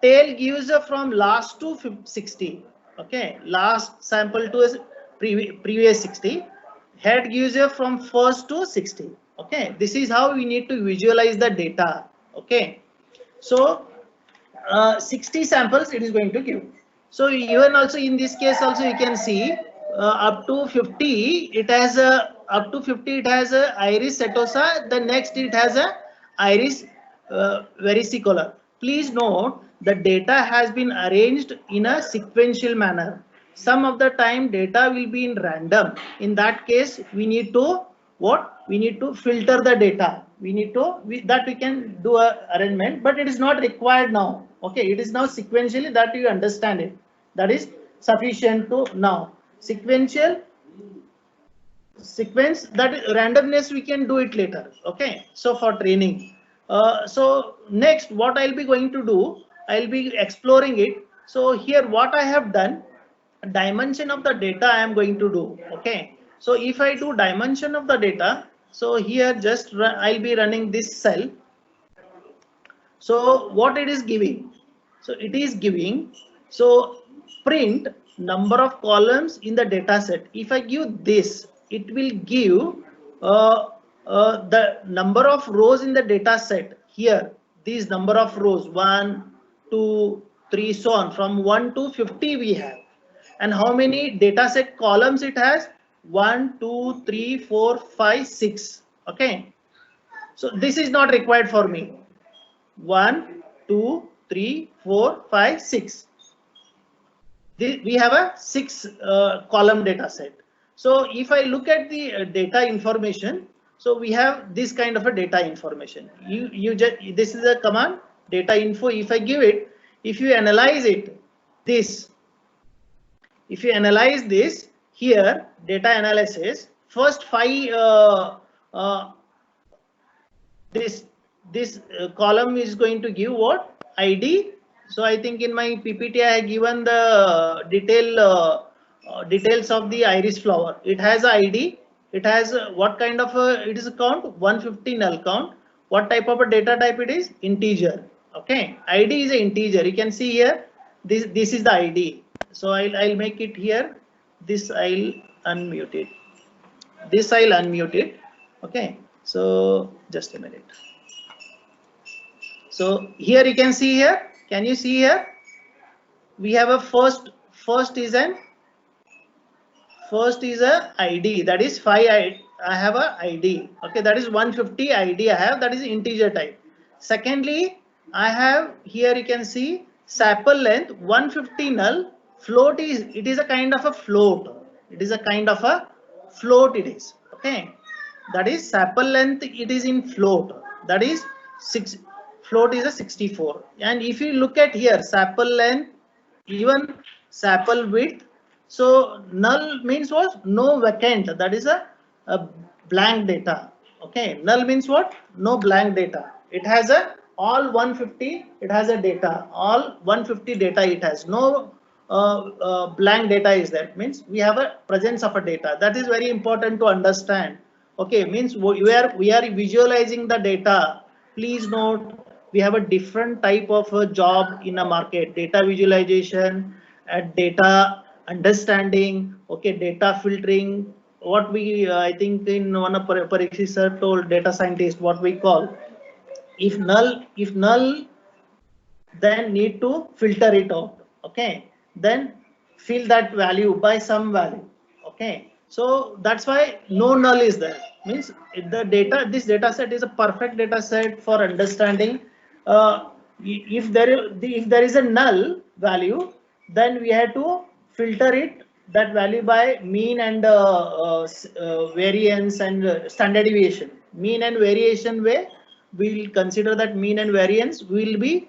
Tail gives from last to 60. Okay, last sample to previous 60. Head gives from first to 60. Okay, this is how we need to visualize the data. Okay, so 60 samples it is going to give. So even also in this case also you can see up to 50 it has a Iris setosa. The next it has a Iris versicolor. Please note the data has been arranged in a sequential manner. Some of the time data will be in random. In that case we need to filter the data. we need to that we can do a arrangement, but it is not required now. Okay, it is now sequentially that you understand it. That is sufficient to now. Sequential sequence, that randomness we can do it later. Okay, so for training. So next, what I'll be going to do, I'll be exploring it. So here, what I have done, dimension of the data I am going to do. Okay, so if I do dimension of the data, so here just I'll be running this cell. So what it is giving? So it is giving, so print number of columns in the data set. If I give this, it will give the number of rows in the data set. Here, these number of rows, 1, 2, 3, so on, from 1 to 50 we have. And how many data set columns it has? 1, 2, 3, 4, 5, 6. Okay, so this is not required for me. 1, 2, 3, 4, 5, 6. We have a 6 column data set. So if I look at the data information, so we have this kind of a data information. This is a command, data info. If I give it, if you analyze it, if you analyze this here, data analysis, first 5 this column is going to give what? ID. So I think in my PPT I have given the details of the iris flower. It has ID. It has what kind of it is a count? 150 null count. What type of a data type it is? Integer. Okay, ID is an integer. You can see here. This is the ID. So I'll make it here. This I'll unmute it. This I'll unmute it. Okay. So just a minute. So here you can see here. Can you see here? We have a first is a ID, that is 5. I have a ID. Okay, that is 150 ID I have, that is integer type. Secondly, I have here you can see sample length 150 null. Float is, it is a kind of a float. It is a kind of a float it is. Okay, that is sample length, it is in float, that is 6. Float is a 64. And if you look at here, sample length, even sample width, so null means what? No vacant, that is a blank data. Okay, null means what? No blank data. It has a all 150, it has a data, all 150 data it has. No blank data is there, means we have a presence of a data. That is very important to understand. Okay, means we are visualizing the data. Please note, we have a different type of a job in a market: data visualization, data understanding, okay, data filtering. What we I think in one of Parikshit sir told, data scientist, what we call, if null, then need to filter it out. Okay, then fill that value by some value. Okay, so that's why no null is there. Means the data, this data set is a perfect data set for understanding. If there is a null value, then we have to filter it, that value, by mean and variance and standard deviation. Mean and variation way, we will consider that mean and variance, we will be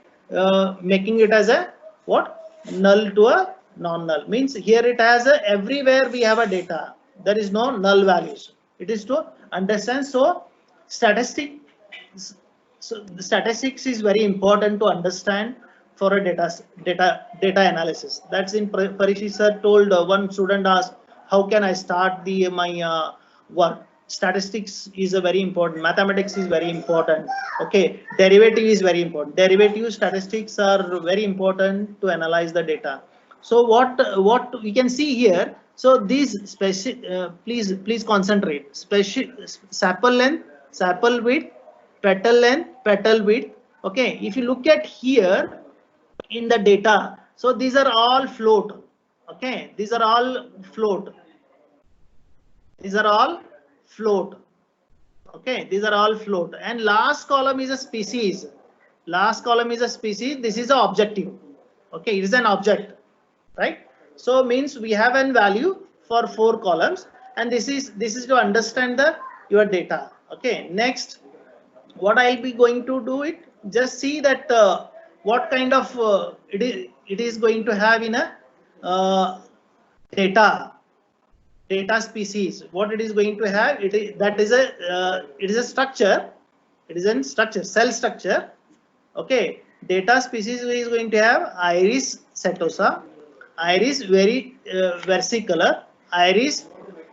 making it as a what? Null to a non-null. Means here it has a, everywhere we have a data, there is no null values. It is to understand. So statistics is very important to understand for a data analysis. That's in Parikshit sir told, one student asked, how can I start my work? Statistics is a very important, mathematics is very important. Okay, derivative is very important. Derivative statistics are very important to analyze the data. So what we can see here, so these please concentrate. Sample length, sample width, petal length, petal width. Okay, if you look at here in the data, so these are all float. Okay, these are all float. These are all float. Okay, these are all float. And last column is a species. Last column is a species. This is the objective. Okay, it is an object, right? So means we have an value for 4 columns, and this is to understand your data. Okay, next what I'll be going to do it, just see that what kind of it is going to have in a data species. What it is going to have, it is that is a it is a structure, it is a structure, cell structure. Okay, data species is going to have iris setosa, iris versicolor, iris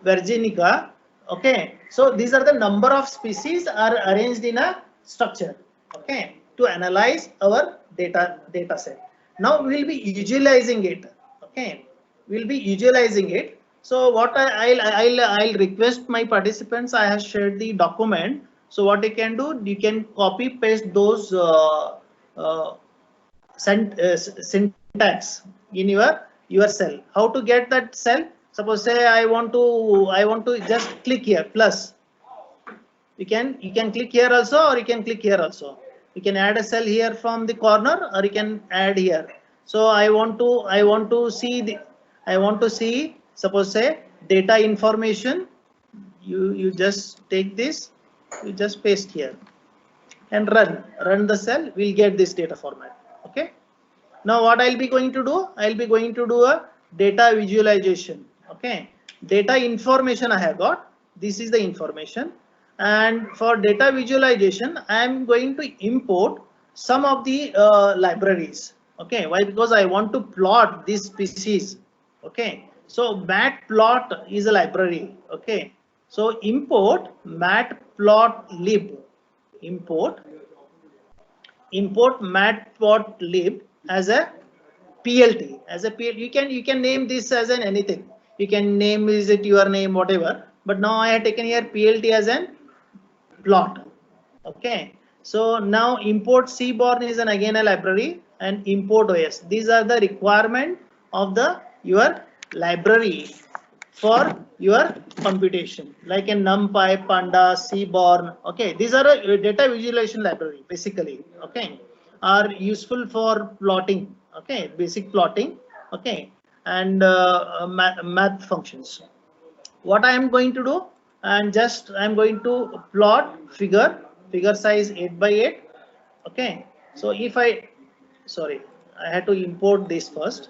virginica. Okay, so these are the number of species are arranged in a structure. Okay, to analyze our data set. Now we will be visualizing it. Okay, we'll be visualizing it. So what I'll request my participants. I have shared the document. So what you can do, you can copy paste those syntax in your cell. How to get that cell? Suppose say I want to just click here plus. You can click here also, or you can click here also. You can add a cell here from the corner, or you can add here. So I want to see suppose say data information. You just take this, you just paste here and run the cell. We'll get this data format. Okay. Now what I'll be going to do, I'll be going to do a data visualization. Okay, data information I have got. This is the information, and for data visualization I am going to import some of the libraries. Okay, why? Because I want to plot this species. Okay, so matplot is a library. Okay, so import matplotlib, import matplotlib as a PLT, you can name this as an anything. You can name is it your name, whatever. But now I have taken here PLT as an plot. Okay. So now import Seaborn is again a library, and import OS. These are the requirement of your library for your computation, like a NumPy, Panda, Seaborn. Okay. These are a data visualization library basically. Okay. Are useful for plotting. Okay, basic plotting. Okay, and math functions. What I am going to do, and just I am going to plot figure size 8 by 8. Okay, so if I had to import this first.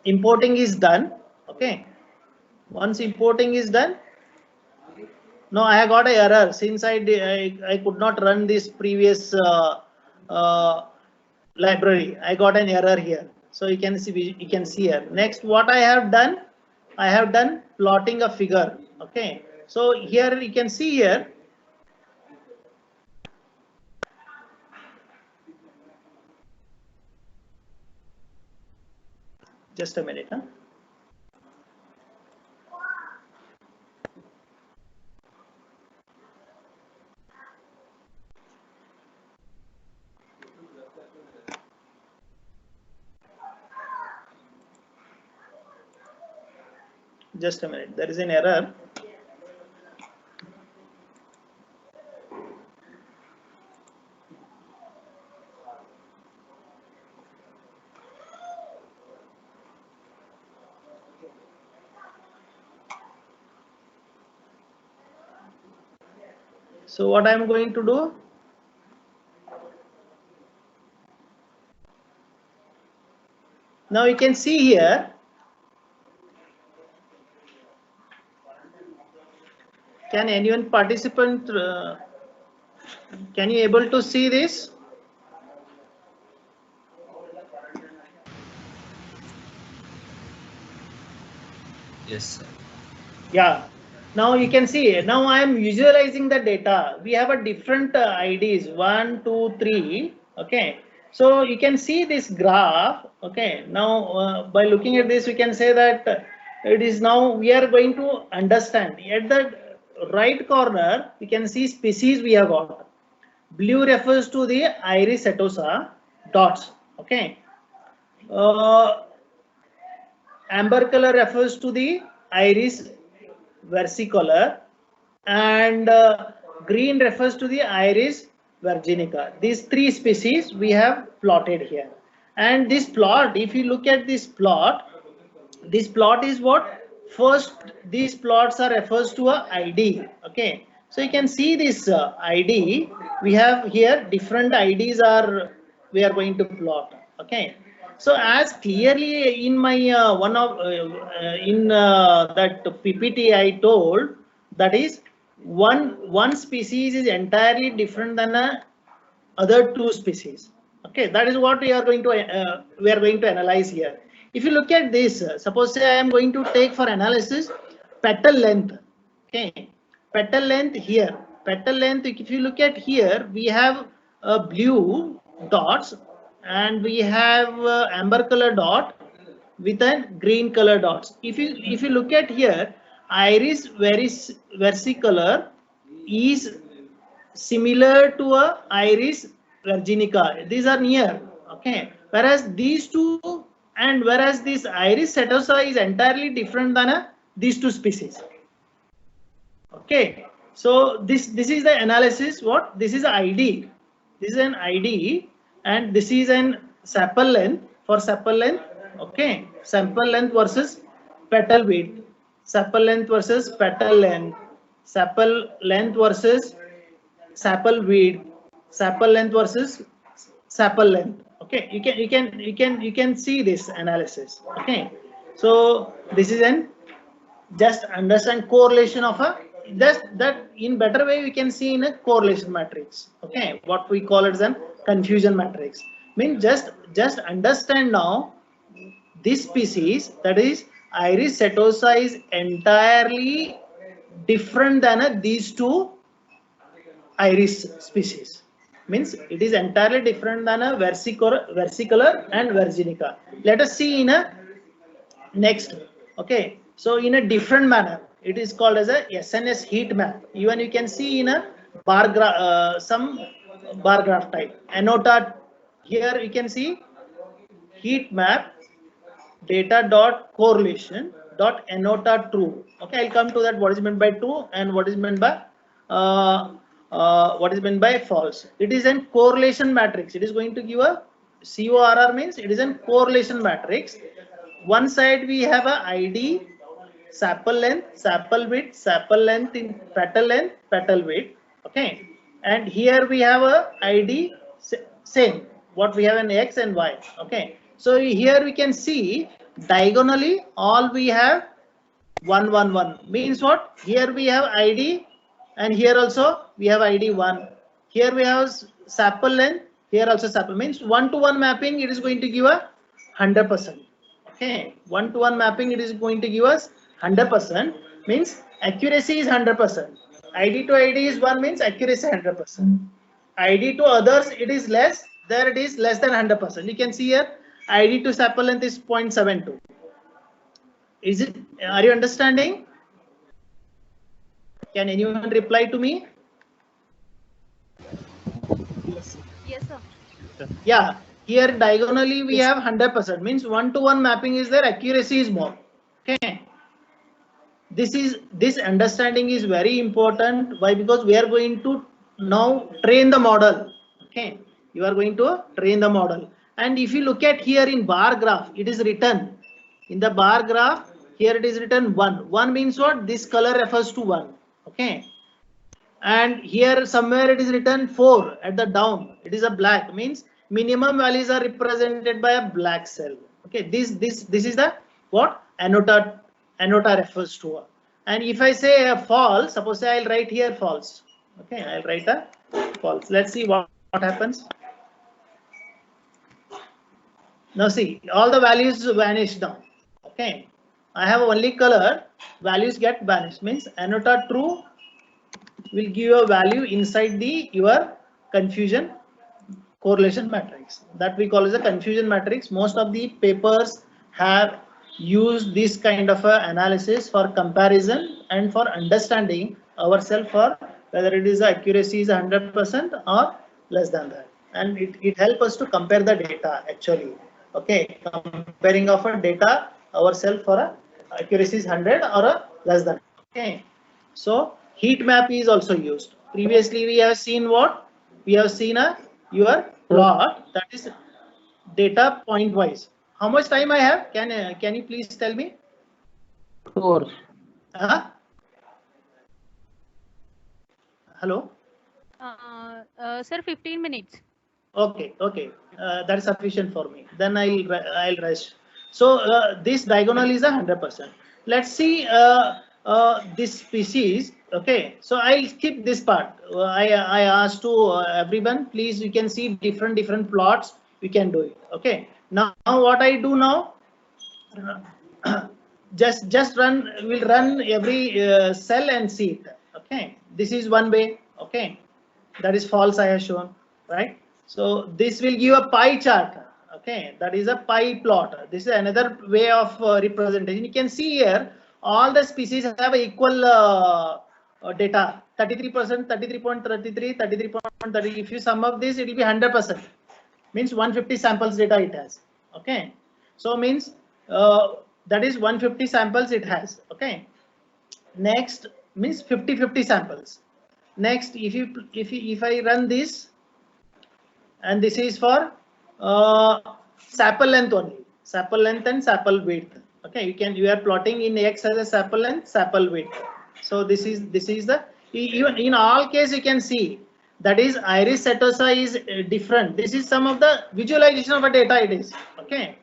Importing is done. Okay, once importing is done, now I have got an error since I could not run this previous library. I got an error here, so you can see here. Next, what I have done plotting a figure. Okay, so here you can see here. Just a minute. Just a minute, there is an error. So what I am going to do, now you can see here. Can anyone participant, can you able to see this? Yes, sir. Yeah, now you can see, now I am visualizing the data. We have a different IDs 1, 2, 3. Okay, so you can see this graph. Okay, now by looking at this, we can say that it is now we are going to understand. At the right corner, you can see species we have got. Blue refers to the iris setosa dots. Okay, amber color refers to the iris versicolor, and green refers to the iris virginica. These three species we have plotted here. And this plot, if you look at this plot is what? First, these plots are refers to a ID. Okay, So you can see this ID. We have here different IDs are we are going to plot. Okay. So as clearly in my that PPT I told, that is one species is entirely different than other two species. Okay, that is what we are going to analyze here. If you look at this, suppose say I am going to take for analysis petal length. Okay, petal length here. Petal length. If you look at here, we have blue dots and we have amber color dot with a green color dots. If you look at here, iris versicolor is similar to a iris virginica. These are near. Okay, whereas these two and whereas this iris setosa is entirely different than these two species. Okay, so this is the analysis. What this is ID. This is an ID and this is an sample length for sample length. Okay, sample length versus petal width, sample length versus petal length, sample length versus sample width, sample length versus sample length. Okay, you can see this analysis. Okay, so this is an just understand correlation of a that in better way we can see in a correlation matrix. Okay, what we call it as a confusion matrix. Mean just understand now this species, that is iris setosa, is entirely different than these two iris species. Means it is entirely different than a versicolor and virginica. Let us see in a next. Okay, so in a different manner, it is called as a SNS heat map. Even you can see in a bar graph, some bar graph type. Anota, here you can see heat map data dot correlation dot anota true. Okay, I'll come to that. What is meant by true and what is meant by false. It is a correlation matrix. It is going to give a CORR, means it is a correlation matrix. One side we have a ID, sample length, sample width, sample length in petal length, petal width. Okay, and here we have a ID same. What we have an X and Y. Okay, so here we can see diagonally all we have 1 1 1 means what? Here we have ID and here also we have ID 1. Here we have sample length. Here also sample, means 1-to-1 mapping. It is going to give a 100%. Okay, 1-to-1 mapping. It is going to give us 100%. Means accuracy is 100%. ID to ID is 1, means accuracy 100%. ID to others it is less. There it is less than 100%. You can see here ID to sample length is 0.72. Is it? Are you understanding? Can anyone reply to me? Yes, sir. Yeah, here diagonally we have 100%, means 1-to-1 mapping is there, accuracy is more. Okay, this understanding is very important. Why? Because we are going to now train the model. Okay, you are going to train the model, and if you look at here in bar graph, it is written in the bar graph. Here it is written 1. 1 means what? This color refers to 1. Okay, and here somewhere it is written 4 at the down. It is a black, means minimum values are represented by a black cell. Okay, this is the what anota refers to. And if I say a false, suppose I'll write here false. Okay, I'll write a false. Let's see what happens. Now see, all the values vanish down. Okay, I have only color, values get vanished, means anota true will give you a value inside your confusion correlation matrix. That we call as a confusion matrix. Most of the papers have used this kind of analysis for comparison and for understanding ourselves, for whether it is accuracy is 100% or less than that. And it helps us to compare the data actually. Okay, comparing of a data ourselves for a accuracy is 100 or a less than. Okay, so heat map is also used. Previously we have seen what? We have seen your plot, that is data point wise. How much time I have? Can you please tell me? 4. Hello. Sir, 15 minutes. Okay, okay, that is sufficient for me. Then I'll rest. So this diagonal is 100%. Let's see this species. Okay, so I'll skip this part. I asked to everyone, please. You can see different plots. We can do it. Okay. Now what I do now? Just run. We'll run every cell and see it. Okay. This is one way. Okay. That is false. I have shown, right? So this will give a pie chart. Okay, that is a pie plot. This is another way of representation. You can see here all the species have equal data. 33%, 33.33, 33.30. If you sum up this, it will be 100%. Means 150 samples data it has. Okay, so means that is 150 samples it has. Okay, next means 50 samples. Next, if I run this, and this is for sample length only, sample length and sample width. Okay, you are plotting in X as a sample length, sample width. So this is the, even in all case you can see that is iris setosa is different. This is some of the visualization of a data. It is okay.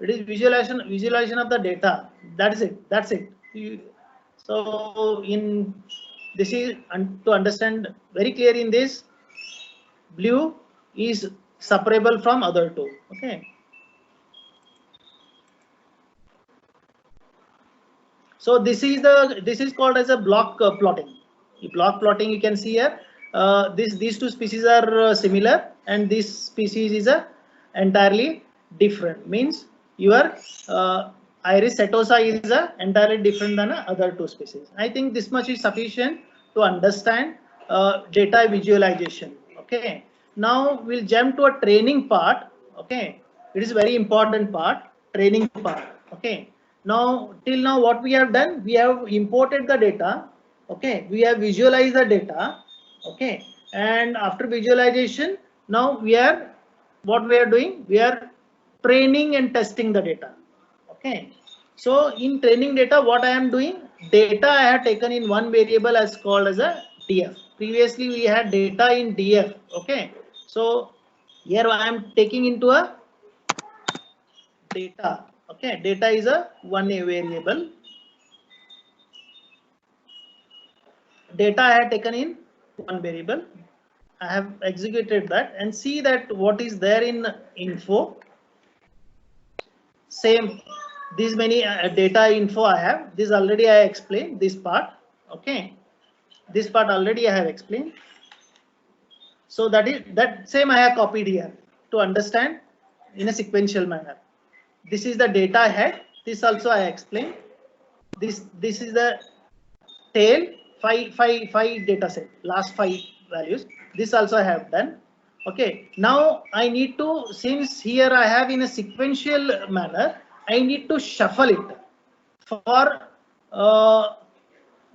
It is visualization of the data. That's it. So in this is to understand very clear in this, blue is separable from other two. Okay. So this is called as a block plotting. Block plotting, you can see here. These two species are similar, and this species is entirely different. Means your iris setosa is entirely different than other two species. I think this much is sufficient to understand data visualization. Okay. Now we'll jump to a training part. Okay. It is very important part, training part. Okay. Now till now what we have done, we have imported the data. Okay. We have visualized the data. Okay. And after visualization, now what we are doing, we are training and testing the data. Okay. So in training data, what I am doing, data I have taken in one variable as called as a DF. Previously we had data in DF. Okay. So here I am taking into a data. Okay. Data is a one variable. Data I have taken in one variable. I have executed that and see that what is there in info. Same, these many data info I have. This already I explained this part. Okay, this part already I have explained. So that same I have copied here to understand in a sequential manner. This is the data head. This also I explained. This is the tail. Five data set. Last 5 values. This also I have done. Okay. Now I need to, since here I have in a sequential manner, I need to shuffle it for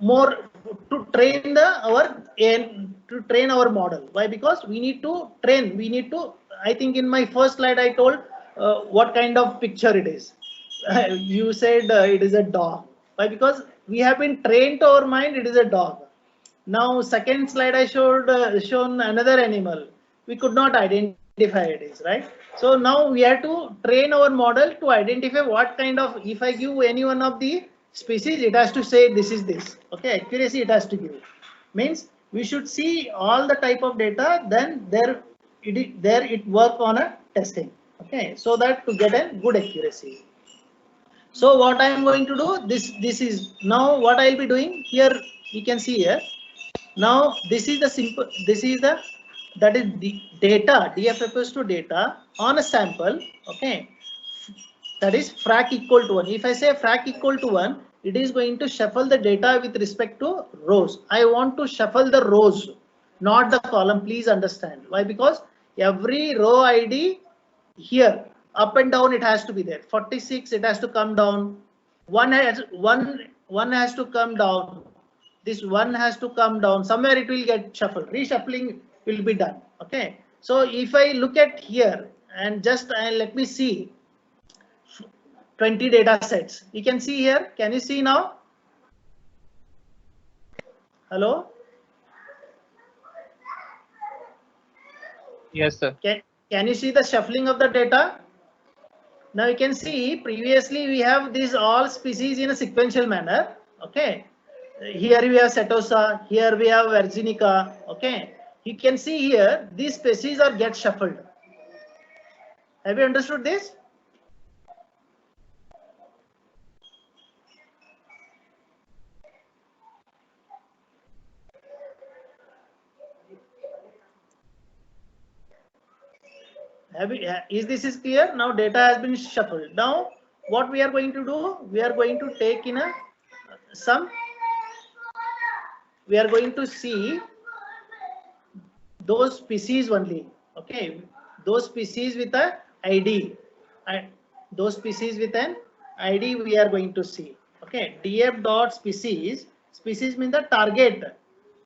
more to train our model. Why? Because we need to train. We need to. I think in my first slide I told what kind of picture it is. You said it is a dog. Why? Because we have been trained to our mind. It is a dog. Now second slide I shown another animal. We could not identify it is, right? So now we have to train our model to identify what kind of, if I give any one of the species, it has to say this is this. Okay, accuracy it has to give. Means we should see all the type of data, then it work on a testing. Okay, so that to get a good accuracy. So what I am going to do, this is now what I will be doing here. You can see here. Now this is the simple. This is the, that is the data. DF refers to data on a sample. Okay, that is frac equal to 1. If I say frac equal to 1, it is going to shuffle the data with respect to rows. I want to shuffle the rows, not the column. Please understand why? Because every row ID here up and down it has to be there. 46 it has to come down. One has to come down. This one has to come down. Somewhere it will get shuffled. Reshuffling will be done. Okay. So if I look at here and just let me see 20 data sets. You can see here. Can you see now? Hello? Yes, sir. Can you see the shuffling of the data? Now you can see previously we have these all species in a sequential manner. Okay. Here we have Setosa, here we have Virginica. Okay. You can see here these species are get shuffled. Have you understood this? Is this is clear? Now data has been shuffled. Now what we are going to do? We are going to take in we are going to see those species only. Okay, those species with a ID, and those species with an ID we are going to see. Okay, df dot species. Species means the target.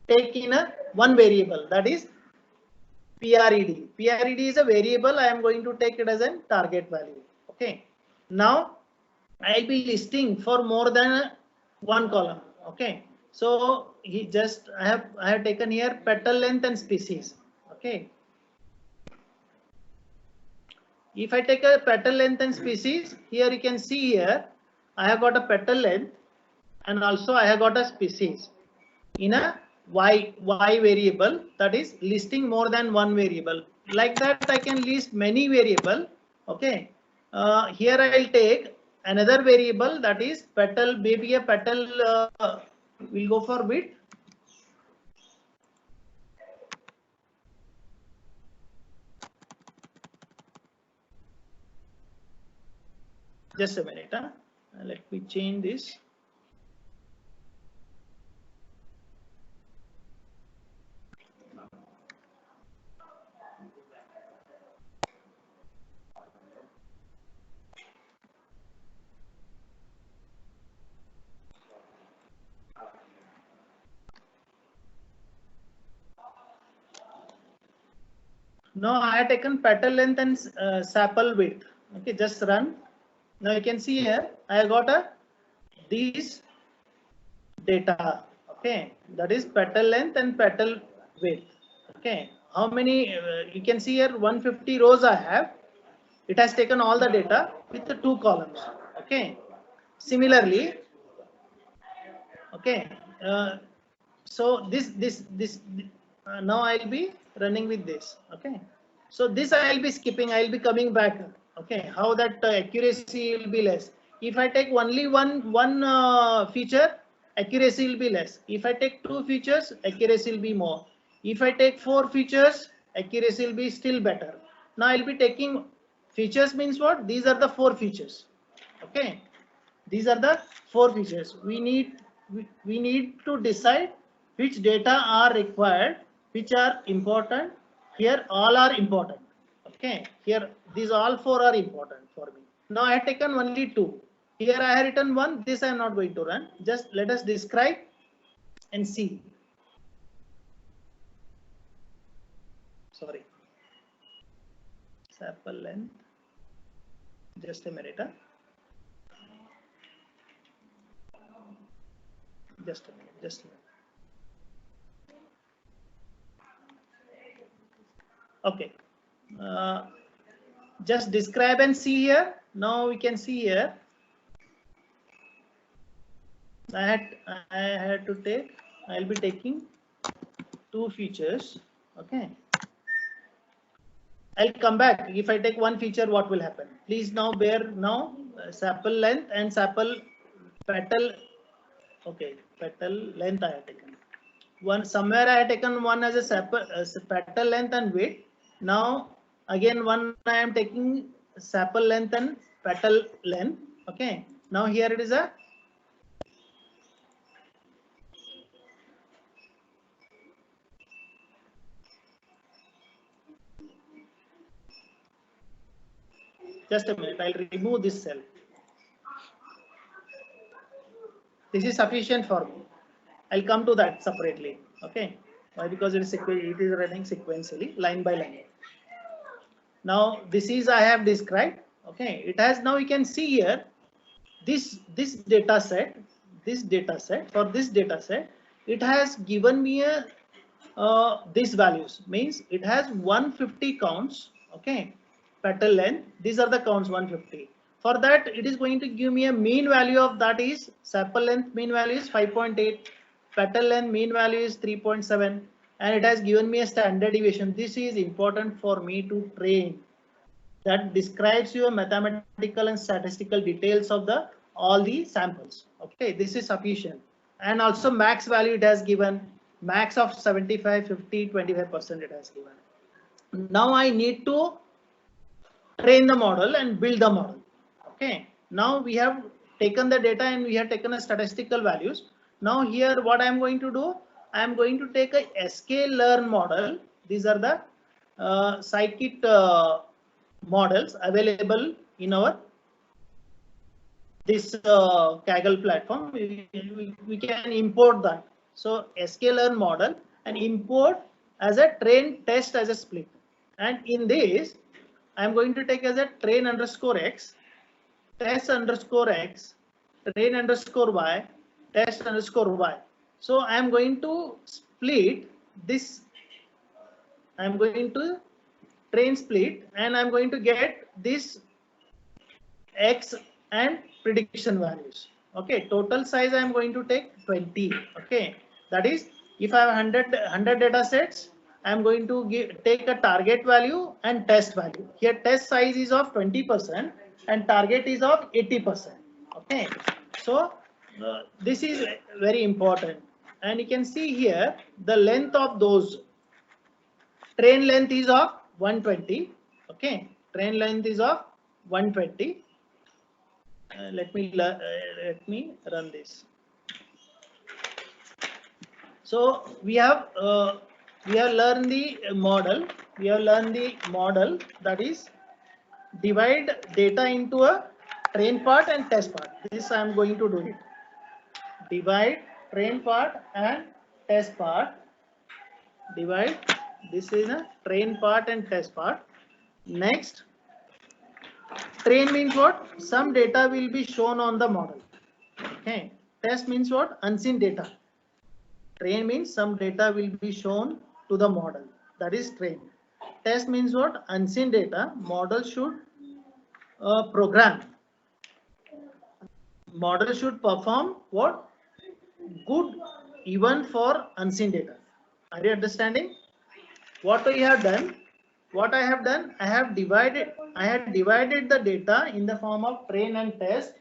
Take in one variable, that is PRED. PRED is a variable. I am going to take it as a target value. Okay. Now I'll be listing for more than one column. Okay. So I have taken here petal length and species. Okay. If I take a petal length and species, here you can see here I have got a petal length and also I have got a species in a y variable, that is listing more than one variable. Like that I can list many variable. Okay. Here I'll take another variable, that is petal, maybe a petal we'll go for width. Just a minute. Let me change this. Now I have taken petal length and sepal width. Okay, just run. Now you can see here I have got these data. Okay, that is petal length and petal width. Okay, how many you can see here 150 rows I have. It has taken all the data with the 2 columns. Okay, similarly. Okay, so this now I'll be running with this. Okay, so this I'll be skipping, I'll be coming back. Okay, how that accuracy will be less. If I take only one feature, accuracy will be less. If I take 2 features, accuracy will be more. If I take 4 features, accuracy will be still better. Now I'll be taking features means what? These are the 4 features. Okay, these are the 4 features. We need to decide which data are required, which are important. Here all are important. Okay, here these all 4 are important for me. Now I have taken only 2. Here I have written 1. This I am not going to run. Just let us describe and see. Sorry. Sample length. Just a minute. Just a minute. Just a minute. Okay. Just describe and see here. Now we can see here. I had to take. I'll be taking 2 features. Okay. I'll come back. If I take 1 feature, what will happen? Please now bear now sample length and sample petal. Okay, petal length I have taken. Somewhere I have taken one as a petal length and width. Now again one I am taking sepal length and petal length. Okay. Now here it is a just a minute. I'll remove this cell. This is sufficient for me. I'll come to that separately. Okay. Why? Because it is running sequentially, line by line. Now this is I have described. Okay. It has now you can see here this data set. For this data set, it has given me a these values, means it has 150 counts. Okay, petal length, these are the counts 150. For that, it is going to give me a mean value of that is sepal length mean value is 5.8, petal length mean value is 3.7, and it has given me a standard deviation. This is important for me to train. That describes your mathematical and statistical details of the all the samples. Okay, this is sufficient. And also max value it has given, max of 75, 50, 25% it has given. Now I need to train the model and build the model. Okay, now we have taken the data and we have taken a statistical values. Now here what I am going to do, I am going to take a sklearn model. These are the scikit models available in our this Kaggle platform. We can import that. So sklearn model and import as a train test as a split. And in this, I am going to take as a train underscore x, test underscore x, train underscore y, test underscore y. So I am going to split this. I am going to train split and I'm going to get this x and prediction values. Okay, total size I'm going to take 20. Okay, that is if I have 100 data sets, I'm going to take a target value and test value. Here test size is of 20% and target is of 80%. Okay, so this is very important. And you can see here the length of those train length is of 120. Okay, train length is of 120. Let me run this. So we have learned the model. We have learned the model, that is divide data into a train part and test part. This I am going to do it. Divide train part and test part. Divide. This is a train part and test part. Next, train means what? Some data will be shown on the model. Okay. Test means what? Unseen data. Train means some data will be shown to the model. That is train. Test means what? Unseen data. Model should program. Model should perform what? Good even for unseen data. Are you understanding? What we have done? What I have done? I have divided the data in the form of train and test.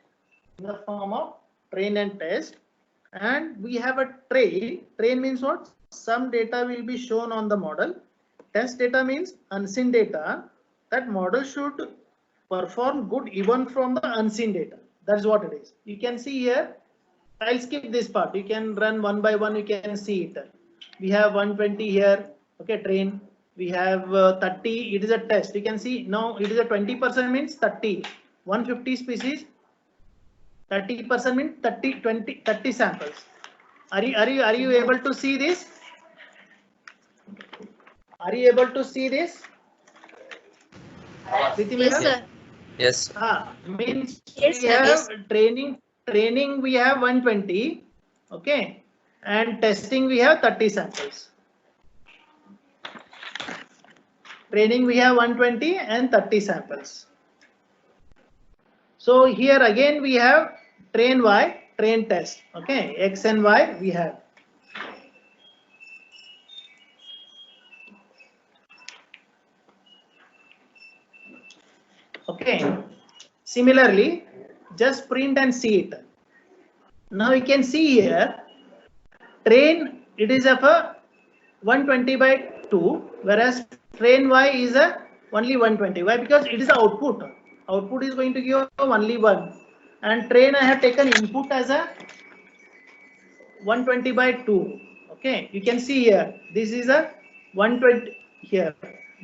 In the form of train and test. And we have a train. Train means what? Some data will be shown on the model. Test data means unseen data. That model should perform good even from the unseen data. That's what it is. You can see here. I'll skip this part. You can run one by one. You can see it. We have 120 here. Okay, train. We have 30. It is a test. You can see now it is a 20% means 30. 150 species. 30% means 30 samples. Are you able to see this? Are you able to see this? Yes, sir. Yes. Means Yes, we sir, have yes. training we have 120. Okay, and testing we have 30 samples. Training we have 120 and 30 samples. So here again we have train y, train test. Okay, x and y we have. Okay. Similarly, just print and see it. Now you can see here, train it is of a 120 by 2, whereas train y is a only 120. Why? Because it is the output. Output is going to give only 1. And train I have taken input as a 120 by 2. Okay, you can see here. This is a 120 here.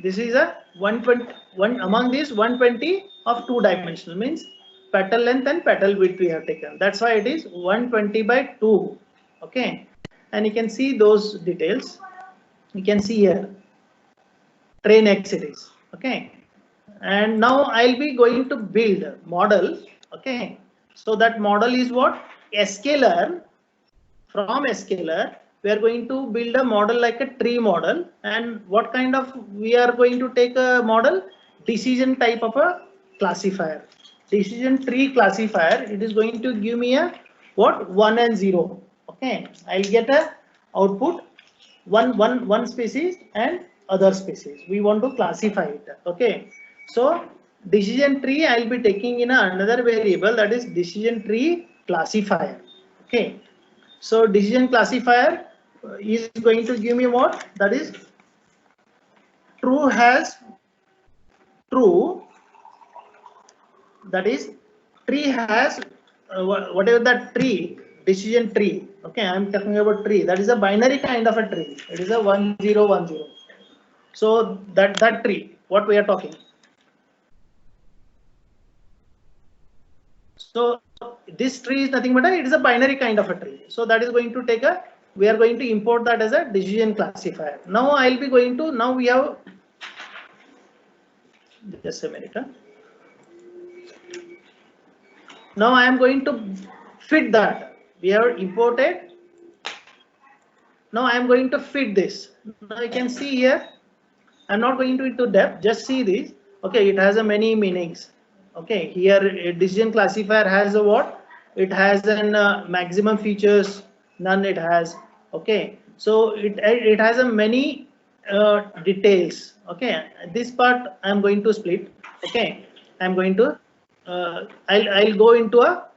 This is a 120. One among these 120 of 2 dimensional means petal length and petal width we have taken. That's why it is 120 by 2. Okay, and you can see those details. You can see here train x it is. Okay, and now I'll be going to build a model. Okay, so that model is what? Sklearn. From sklearn we are going to build a model like a tree model. And what kind of we are going to take a model? Decision type of a classifier. Decision tree classifier. It is going to give me a what? 1 and 0. Okay, I'll get a output one species and other species. We want to classify it. Okay, so decision tree I'll be taking in another variable, that is decision tree classifier. Okay, so decision classifier is going to give me what? That is true has true, that is tree has whatever that tree, decision tree. Okay, I'm talking about tree. That is a binary kind of a tree. It is a 1 0 1 0. So that tree, what we are talking. So this tree is nothing but it is a binary kind of a tree. So that is going to take a, we are going to import that as a decision classifier. Now I'll be going to, now we have, just a minute. Now I am going to fit that. We have imported. Now I am going to fit this. Now you can see here, I'm not going into depth, just see this. Okay, it has a many meanings. Okay, here a decision classifier has a what? It has an maximum features, none it has. Okay, so it has a many details. Okay, this part I'm going to split. Okay, I'm going to I'll go into a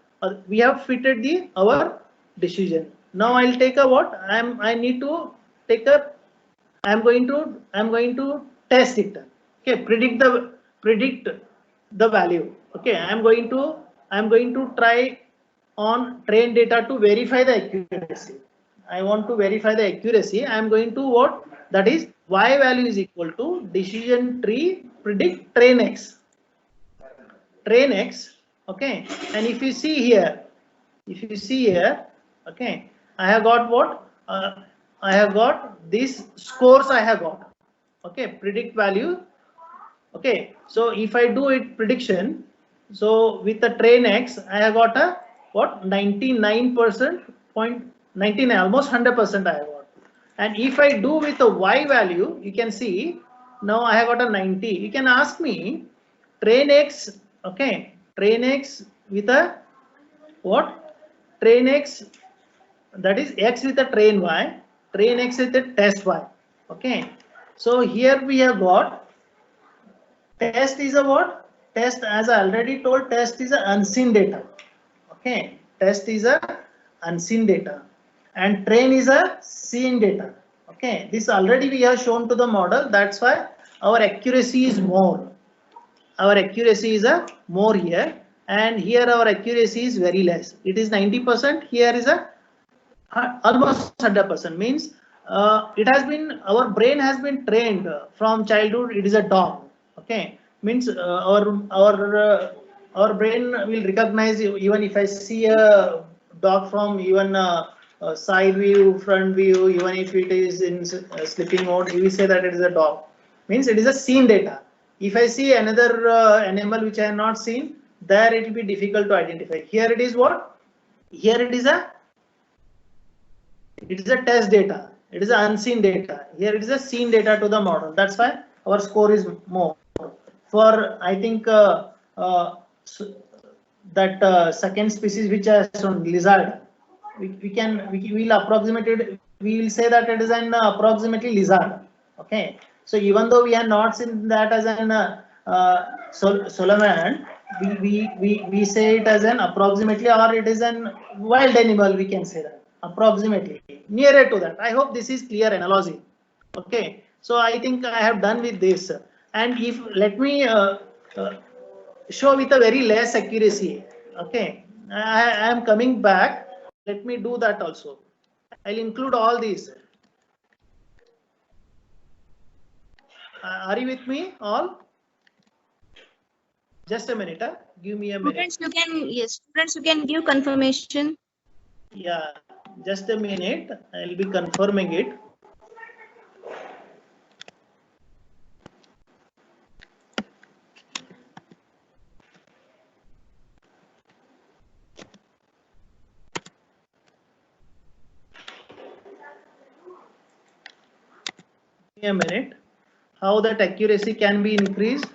we have fitted the our decision. Now I'll take a what? I need to take a, I'm going to test it. Okay, predict the value. Okay, I'm going to try on train data to verify the accuracy. I want to verify the accuracy. I'm going to what? That is y value is equal to decision tree predict train x. Train x. Okay, and if you see here, okay, I have got what? I have got these scores I have got. Okay, predict value. Okay, so if I do it prediction, so with the train x, I have got a what? 99% point 99, almost 100% I have got. And if I do with the y value, you can see now I have got a 90. You can ask me train x. Okay, train x with a what? Train x, that is x with a train y, train x with a test y. Okay, so here we have got test is a what? Test, as I already told, test is a unseen data. Okay, test is a unseen data and train is a seen data. Okay, this already we have shown to the model. That's why our accuracy is more. Our accuracy is a more here, and here our accuracy is very less. It is 90%. Here is a almost 100%. Means it has been, our brain has been trained from childhood. It is a dog. Okay, means our brain will recognize even if I see a dog from even side view, front view, even if it is in sleeping mode, we say that it is a dog. Means it is a seen data. If I see another animal which I have not seen, there it will be difficult to identify. Here it is what? Here it is a test data. It is an unseen data. Here it is a seen data to the model. That's why our score is more. For I think that second species which is on lizard, we will approximate it. We will say that it is an approximately lizard. Okay. So even though we are not seen that as an Solomon, we say it as an approximately, or it is an wild animal. We can say that approximately nearer to that. I hope this is clear analogy. Okay. So I think I have done with this. And if let me show with a very less accuracy. Okay, I am coming back. Let me do that also. I'll include all these. Are you with me all? Just a minute. Give me a minute. Students, you can give confirmation. Yeah, just a minute. I'll be confirming it. a minute. How that accuracy can be increased?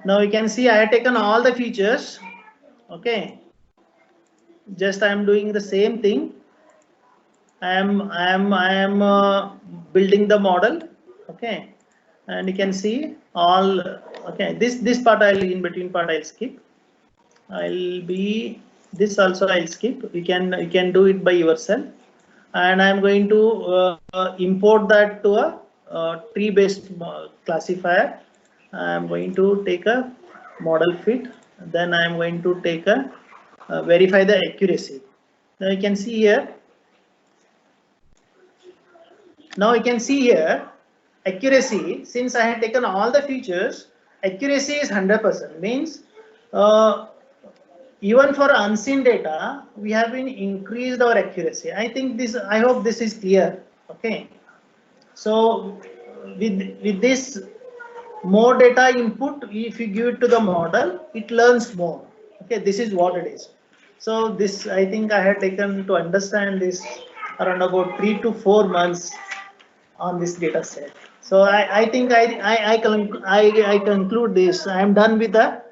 Now you can see I have taken all the features. Okay. Just I am doing the same thing. I am building the model. Okay. And you can see all. Okay. This part in between part I'll skip. I'll be this also I'll skip. You can do it by yourself. And I'm going to import that to a tree-based classifier. I'm going to take a model fit. Then I'm going to take a verify the accuracy. Now you can see here. Now you can see here accuracy. Since I had taken all the features, accuracy is 100%. Means even for unseen data, we have been increased our accuracy. I think this. I hope this is clear. Okay. So with this more data input, if you give it to the model, it learns more. Okay, this is what it is. So this, I think I had taken to understand this around about 3 to 4 months on this data set. So I think I conclude this. I am done with the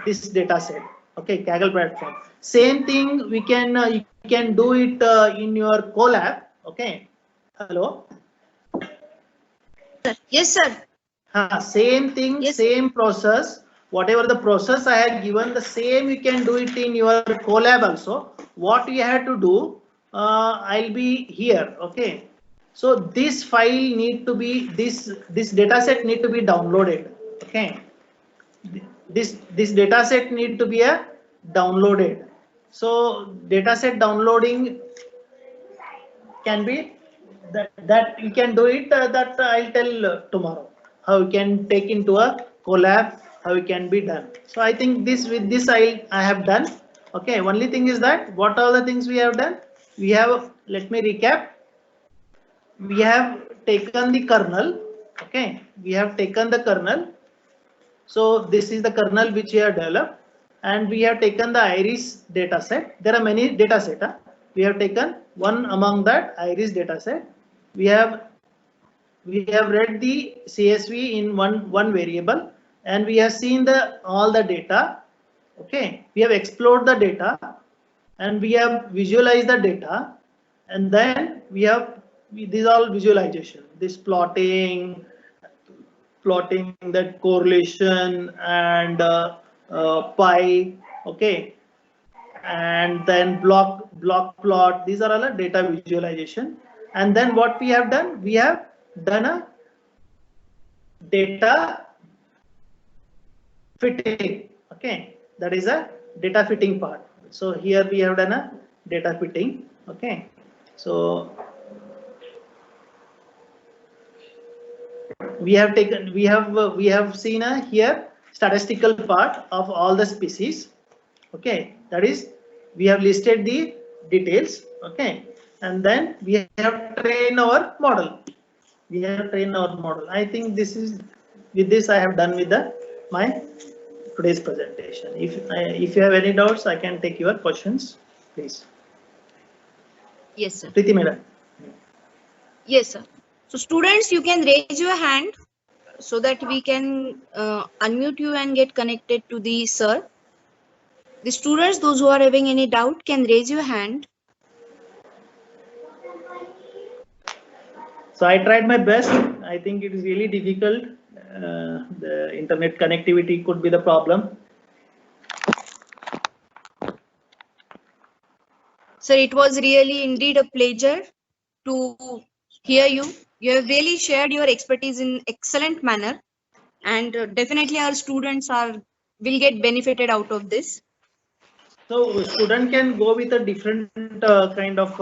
this data set. Okay, Kaggle platform. Same thing we can you can do it in your Colab. Okay. Hello. Yes, sir. Same thing, Yes, same process. Whatever the process I have given, the same you can do it in your Colab also. What you have to do, I'll be here. Okay. So this file need to be this data set need to be downloaded. Okay. This data set need to be downloaded. So data set downloading can be that you can do it. That I'll tell tomorrow how you can take into a Colab, how it can be done. So I think this with this I have done. Okay. Only thing is that what all the things we have done. We have, let me recap. We have taken the kernel. Okay. We have taken the kernel. So this is the kernel which we have developed, and we have taken the iris data set. There are many data sets. We have taken one among that iris data set. We have read the CSV in one variable, and we have seen the all the data. Okay, we have explored the data, and we have visualized the data, and then we have these all visualization, this plotting that correlation and pi. Okay, and then block plot. These are all a data visualization. And then what we have done, we have done a data fitting. Okay, that is a data fitting part. So here we have done a data fitting. Okay, so we have taken we have seen a here statistical part of all the species. Okay, that is we have listed the details. Okay, and then we have trained our model. I think this is with this I have done with my today's presentation. If you have any doubts, I can take your questions, please. yes, sir. Preeti madam. Yes, sir. So students, you can raise your hand so that we can unmute you and get connected to the sir. The students, those who are having any doubt, can raise your hand. So I tried my best. I think it is really difficult. The internet connectivity could be the problem. Sir, it was really indeed a pleasure to hear you. You have really shared your expertise in excellent manner, and definitely our students will get benefited out of this. So student can go with a different kind of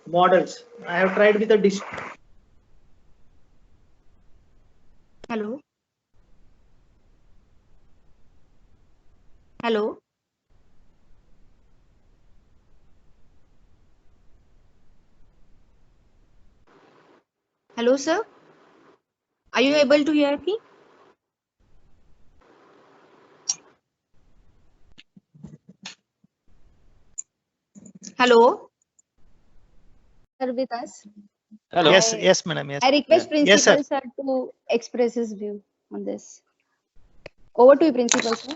models. I have tried with a Hello. Hello. Hello, sir. Are you able to hear me? Hello? Sir with us. Hello. Yes, I, yes, madam. Yes. I request Yes, sir. Principal Sir to express his view on this. Over to you, Principal Sir.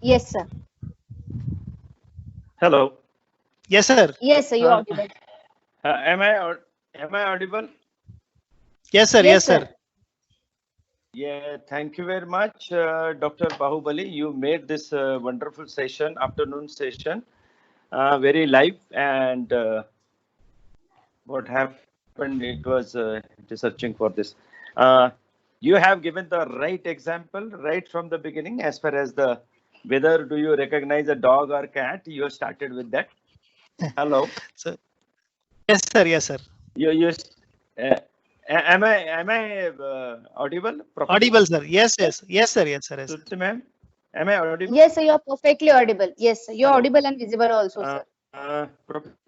Yes, sir. Hello. Yes, sir. Yes, sir. You're Uh, audible. am I audible? Yes, sir. Yes, sir. Yeah, thank you very much, Dr. Bahubali. You made this wonderful session, afternoon session, very live, and what happened, it was researching for this. You have given the right example right from the beginning as far as the whether do you recognize a dog or cat, you started with that. Hello. So, yes, sir. Yes, sir. You am I audible properly? Audible, sir. Yes, yes. Yes, sir. Yes, sir. Yes, sir. Trupti ma'am, am I audible? Yes, sir. You're perfectly audible. Yes, sir. You're Hello. audible and visible also, sir.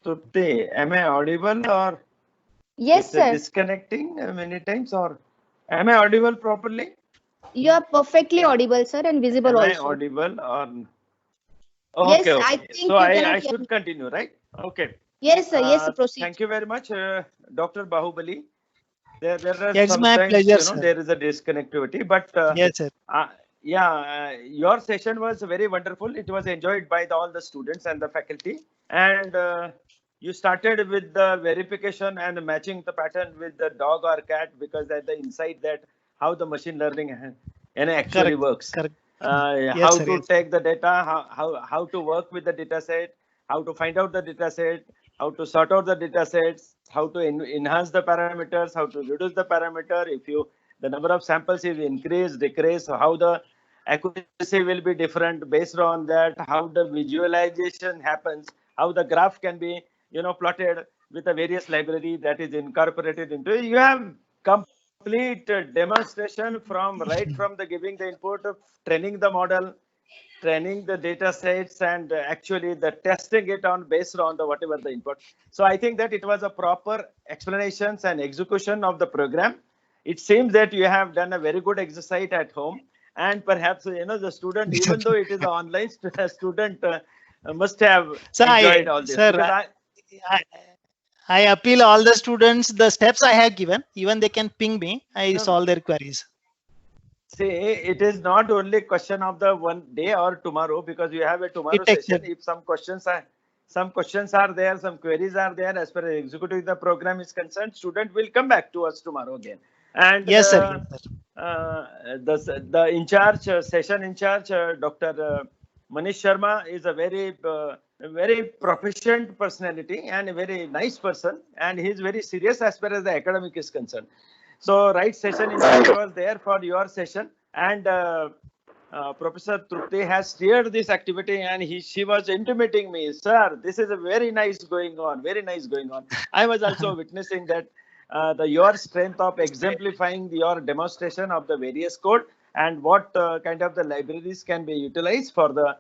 Trupti, am I audible or Yes, it's sir. disconnecting many times, or am I audible properly? You are perfectly audible, sir, and visible Am I also. audible or Yes, okay, I okay. think So you I cannot hear should me. continue, right? Okay. Yes, sir. Yes, sir. Proceed. Thank you very much, Dr. Bahubali. There are Yeah, it's my sometimes, pleasure, you know, sir. there is a disconnectivity, but Yes, sir. your session was very wonderful. It was enjoyed by all the students and the faculty. And you started with the verification and matching the pattern with the dog or cat, because that's the insight that how the machine learning actually Correct. works. Correct. How Yes, sir. to Yes. take the data, how to work with the data set, how to find out the data set, how to sort out the data sets, how to enhance the parameters, how to reduce the parameter. If you the number of samples is increase, decrease, how the accuracy will be different based on that, how the visualization happens, how the graph can be, you know, plotted with a various library that is incorporated into it. You have complete demonstration from right from the giving the input of training the model, training the data sets, and actually the testing it on based on the whatever the input. So I think that it was a proper explanations and execution of the program. It seems that you have done a very good exercise at home, and perhaps, you know, the student, even though it is an online student, must have So enjoyed all this, sir, because I appeal all the students, the steps I have given, even they can ping me. I No. solve their queries. See, it is not only question of the one day or tomorrow, because you have a tomorrow It takes session. If some questions are there, some queries are there, as per executing the program is concerned, student will come back to us tomorrow again. And Yes, sir. Yes, sir. the in charge, session in charge, Dr. Manish Sharma is a very proficient personality and a very nice person, and he is very serious as far as the academic is concerned. So right session in charge was there for your session, and Professor Trupti has steered this activity, and she was intimating me, sir, this is a very nice going on, very nice going on. I was also witnessing that your strength of exemplifying your demonstration of the various code and what kind of the libraries can be utilized for the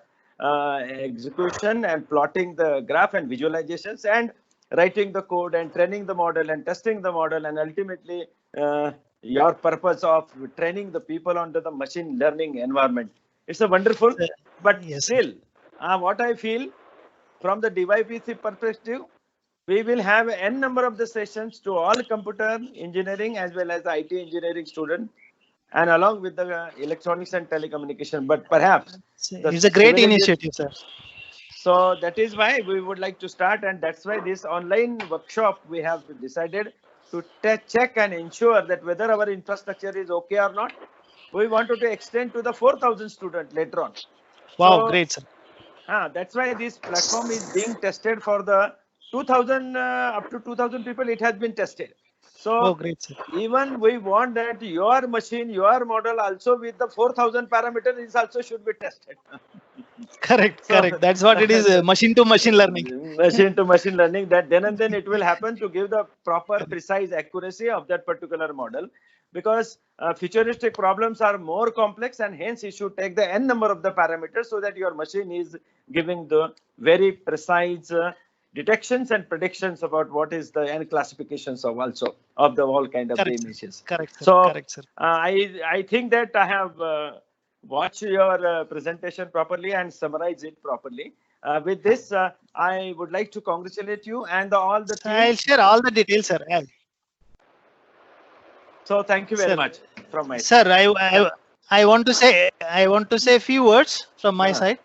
execution and plotting the graph and visualizations and writing the code and training the model and testing the model, and ultimately your purpose of training the people under the machine learning environment. It's a wonderful, but Yes, still, what I feel from the DYPC perspective, we will have n number of the sessions to all computer engineering as well as the IT engineering students, and along with the electronics and telecommunication. But perhaps it's a great initiative, sir. So that is why we would like to start, and that's why this online workshop we have decided to check and ensure that whether our infrastructure is okay or not. We wanted to extend to the 4,000 students later on. Wow, So, great, sir. that's why this platform is being tested for the 2,000 up to 2,000 people. It has been tested. So Oh, great, sir. even we want that your machine, your model also with the 4,000 parameters is also should be tested. Correct, So, correct. That's what it is. Machine to machine learning. machine to machine learning, that then and then it will happen to give the proper precise accuracy of that particular model, because futuristic problems are more complex, and hence you should take the n number of the parameters so that your machine is giving the very precise detections and predictions about what is the n classifications of also of the all kind of the Correct, sir. images. Correct, sir. So Correct, sir. I think that I have watched your presentation properly and summarized it properly. With this, I would like to congratulate you and all the I'll team. share all the details, sir. So thank you very Sir, much from my side. sir, I want to say a few words from my side.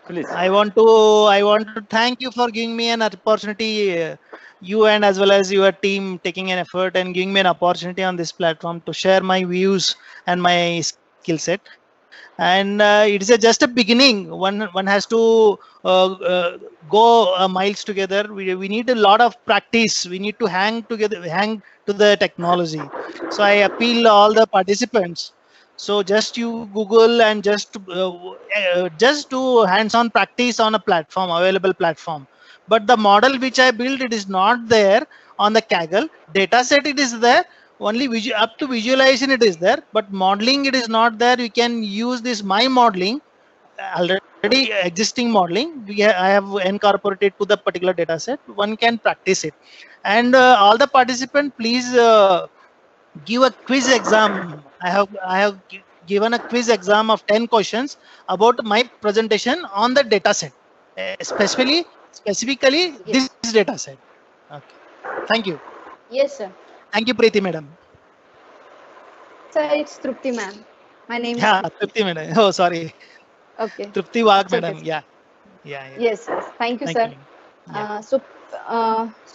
Please. I want to thank you for giving me an opportunity, you and as well as your team taking an effort and giving me an opportunity on this platform to share my views and my skill set. And it is just a beginning. One has to go miles together. We need a lot of practice. We need to hang to the technology. So I appeal all the participants. So just you Google and just do hands-on practice on a platform, available platform. But the model which I built, it is not there on the Kaggle data set. It is there. Only up to visualization it is there, but modeling it is not there. You can use this my modeling, already existing modeling. I have incorporated to the particular data set. One can practice it. And all the participants, please give a quiz exam. I have given a quiz exam of 10 questions about my presentation on the data set, specifically Yes. this data set. Okay. Thank you. Yes, sir. Thank you, Preeti madam. Sir, it's Trupti ma'am. My name Yeah, is Trupti. Trupti madam. Oh, sorry. Okay. Trupti Wag It's okay, madam. sir. Yeah. Yeah. Yes, yes. Thank you, Thank sir. you. Yeah. So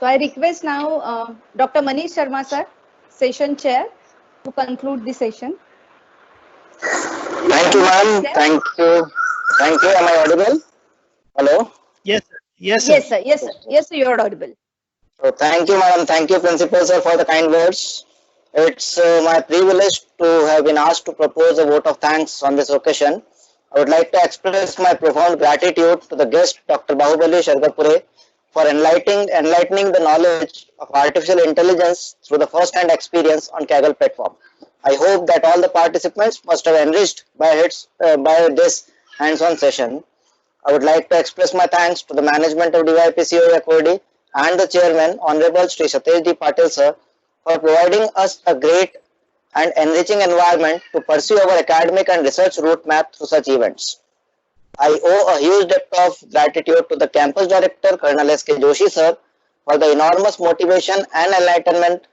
I request now Dr. Manish Sharma, sir, session chair, to conclude the session. Thank you, ma'am. Thank you. Thank you. Am I audible? Hello? Yes, sir. Yes, sir. Yes, sir. Yes, sir. Yes, sir. You are audible. So thank you, madam. Thank you, principal sir, for the kind words. It's my privilege to have been asked to propose a vote of thanks on this occasion. I would like to express my profound gratitude to the guest, Dr. Bahubali Shargapure, for enlightening the knowledge of artificial intelligence through the first-hand experience on Kaggle platform. I hope that all the participants must have enriched by this hands-on session. I would like to express my thanks to the management of DYPCO Accordi and the chairman, Honorable Sri Satesh D. Patil sir, for providing us a great and enriching environment to pursue our academic and research roadmap through such events. I owe a huge debt of gratitude to the campus director, Colonel S.K. Joshi sir, for the enormous motivation and enlightenment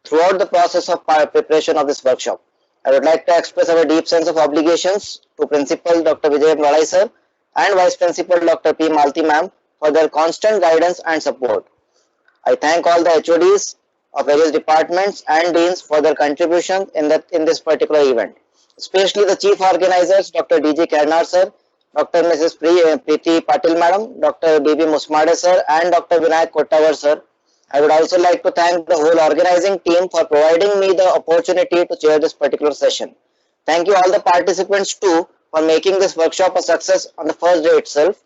throughout the process of preparation of this workshop. I would like to express our deep sense of obligations to Principal Dr. Vijay Malai sir and Vice Principal Dr. P. Malti ma'am for their constant guidance and support. I thank all the HODs of various departments and deans for their contribution in this particular event, especially the chief organizers, Dr. D.J. Karnar sir, Dr. Mrs. Preeti Patil madam, Dr. B.B. Musmade sir, and Dr. Vinayak Kottavar sir. I would also like to thank the whole organizing team for providing me the opportunity to chair this particular session. Thank you all the participants too for making this workshop a success on the first day itself.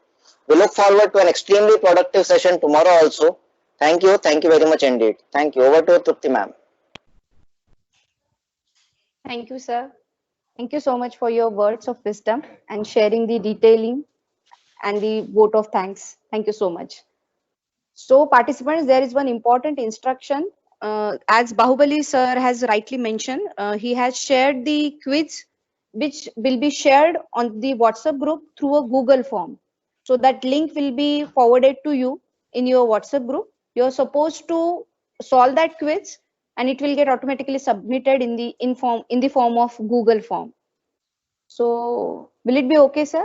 We look forward to an extremely productive session tomorrow also. Thank you very much indeed. Thank you. Over to Trupti ma'am. Thank you, sir. Thank you so much for your words of wisdom and sharing the detailing and the vote of thanks. Thank you so much. So participants, there is one important instruction. As Bahubali sir has rightly mentioned, he has shared the quiz which will be shared on the WhatsApp group through a Google form. So that link will be forwarded to you in your WhatsApp group. You're supposed to solve that quiz and it will get automatically submitted in the form of Google form. So will it be okay, sir?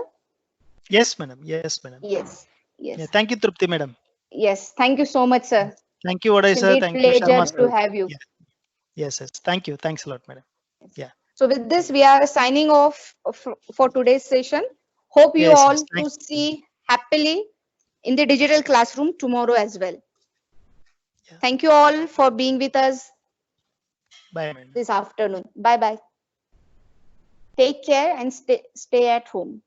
Yes, madam. Yes, madam. Yes. Yes. Yeah, thank you, Trupti madam. Yes. Thank you so much, sir. Thank you, Vadai It's sir. indeed Thank you, pleasure Sharma to sir. have you. Yeah. Yes, yes. Thank you. Thanks a lot, madam. Yeah. So with this, we are signing off for today's session. Hope you Yes, all yes. to see happily in the digital classroom tomorrow as well. Yeah. Thank you all for being with us Bye, madam. this afternoon. Bye bye. Take care and stay at home.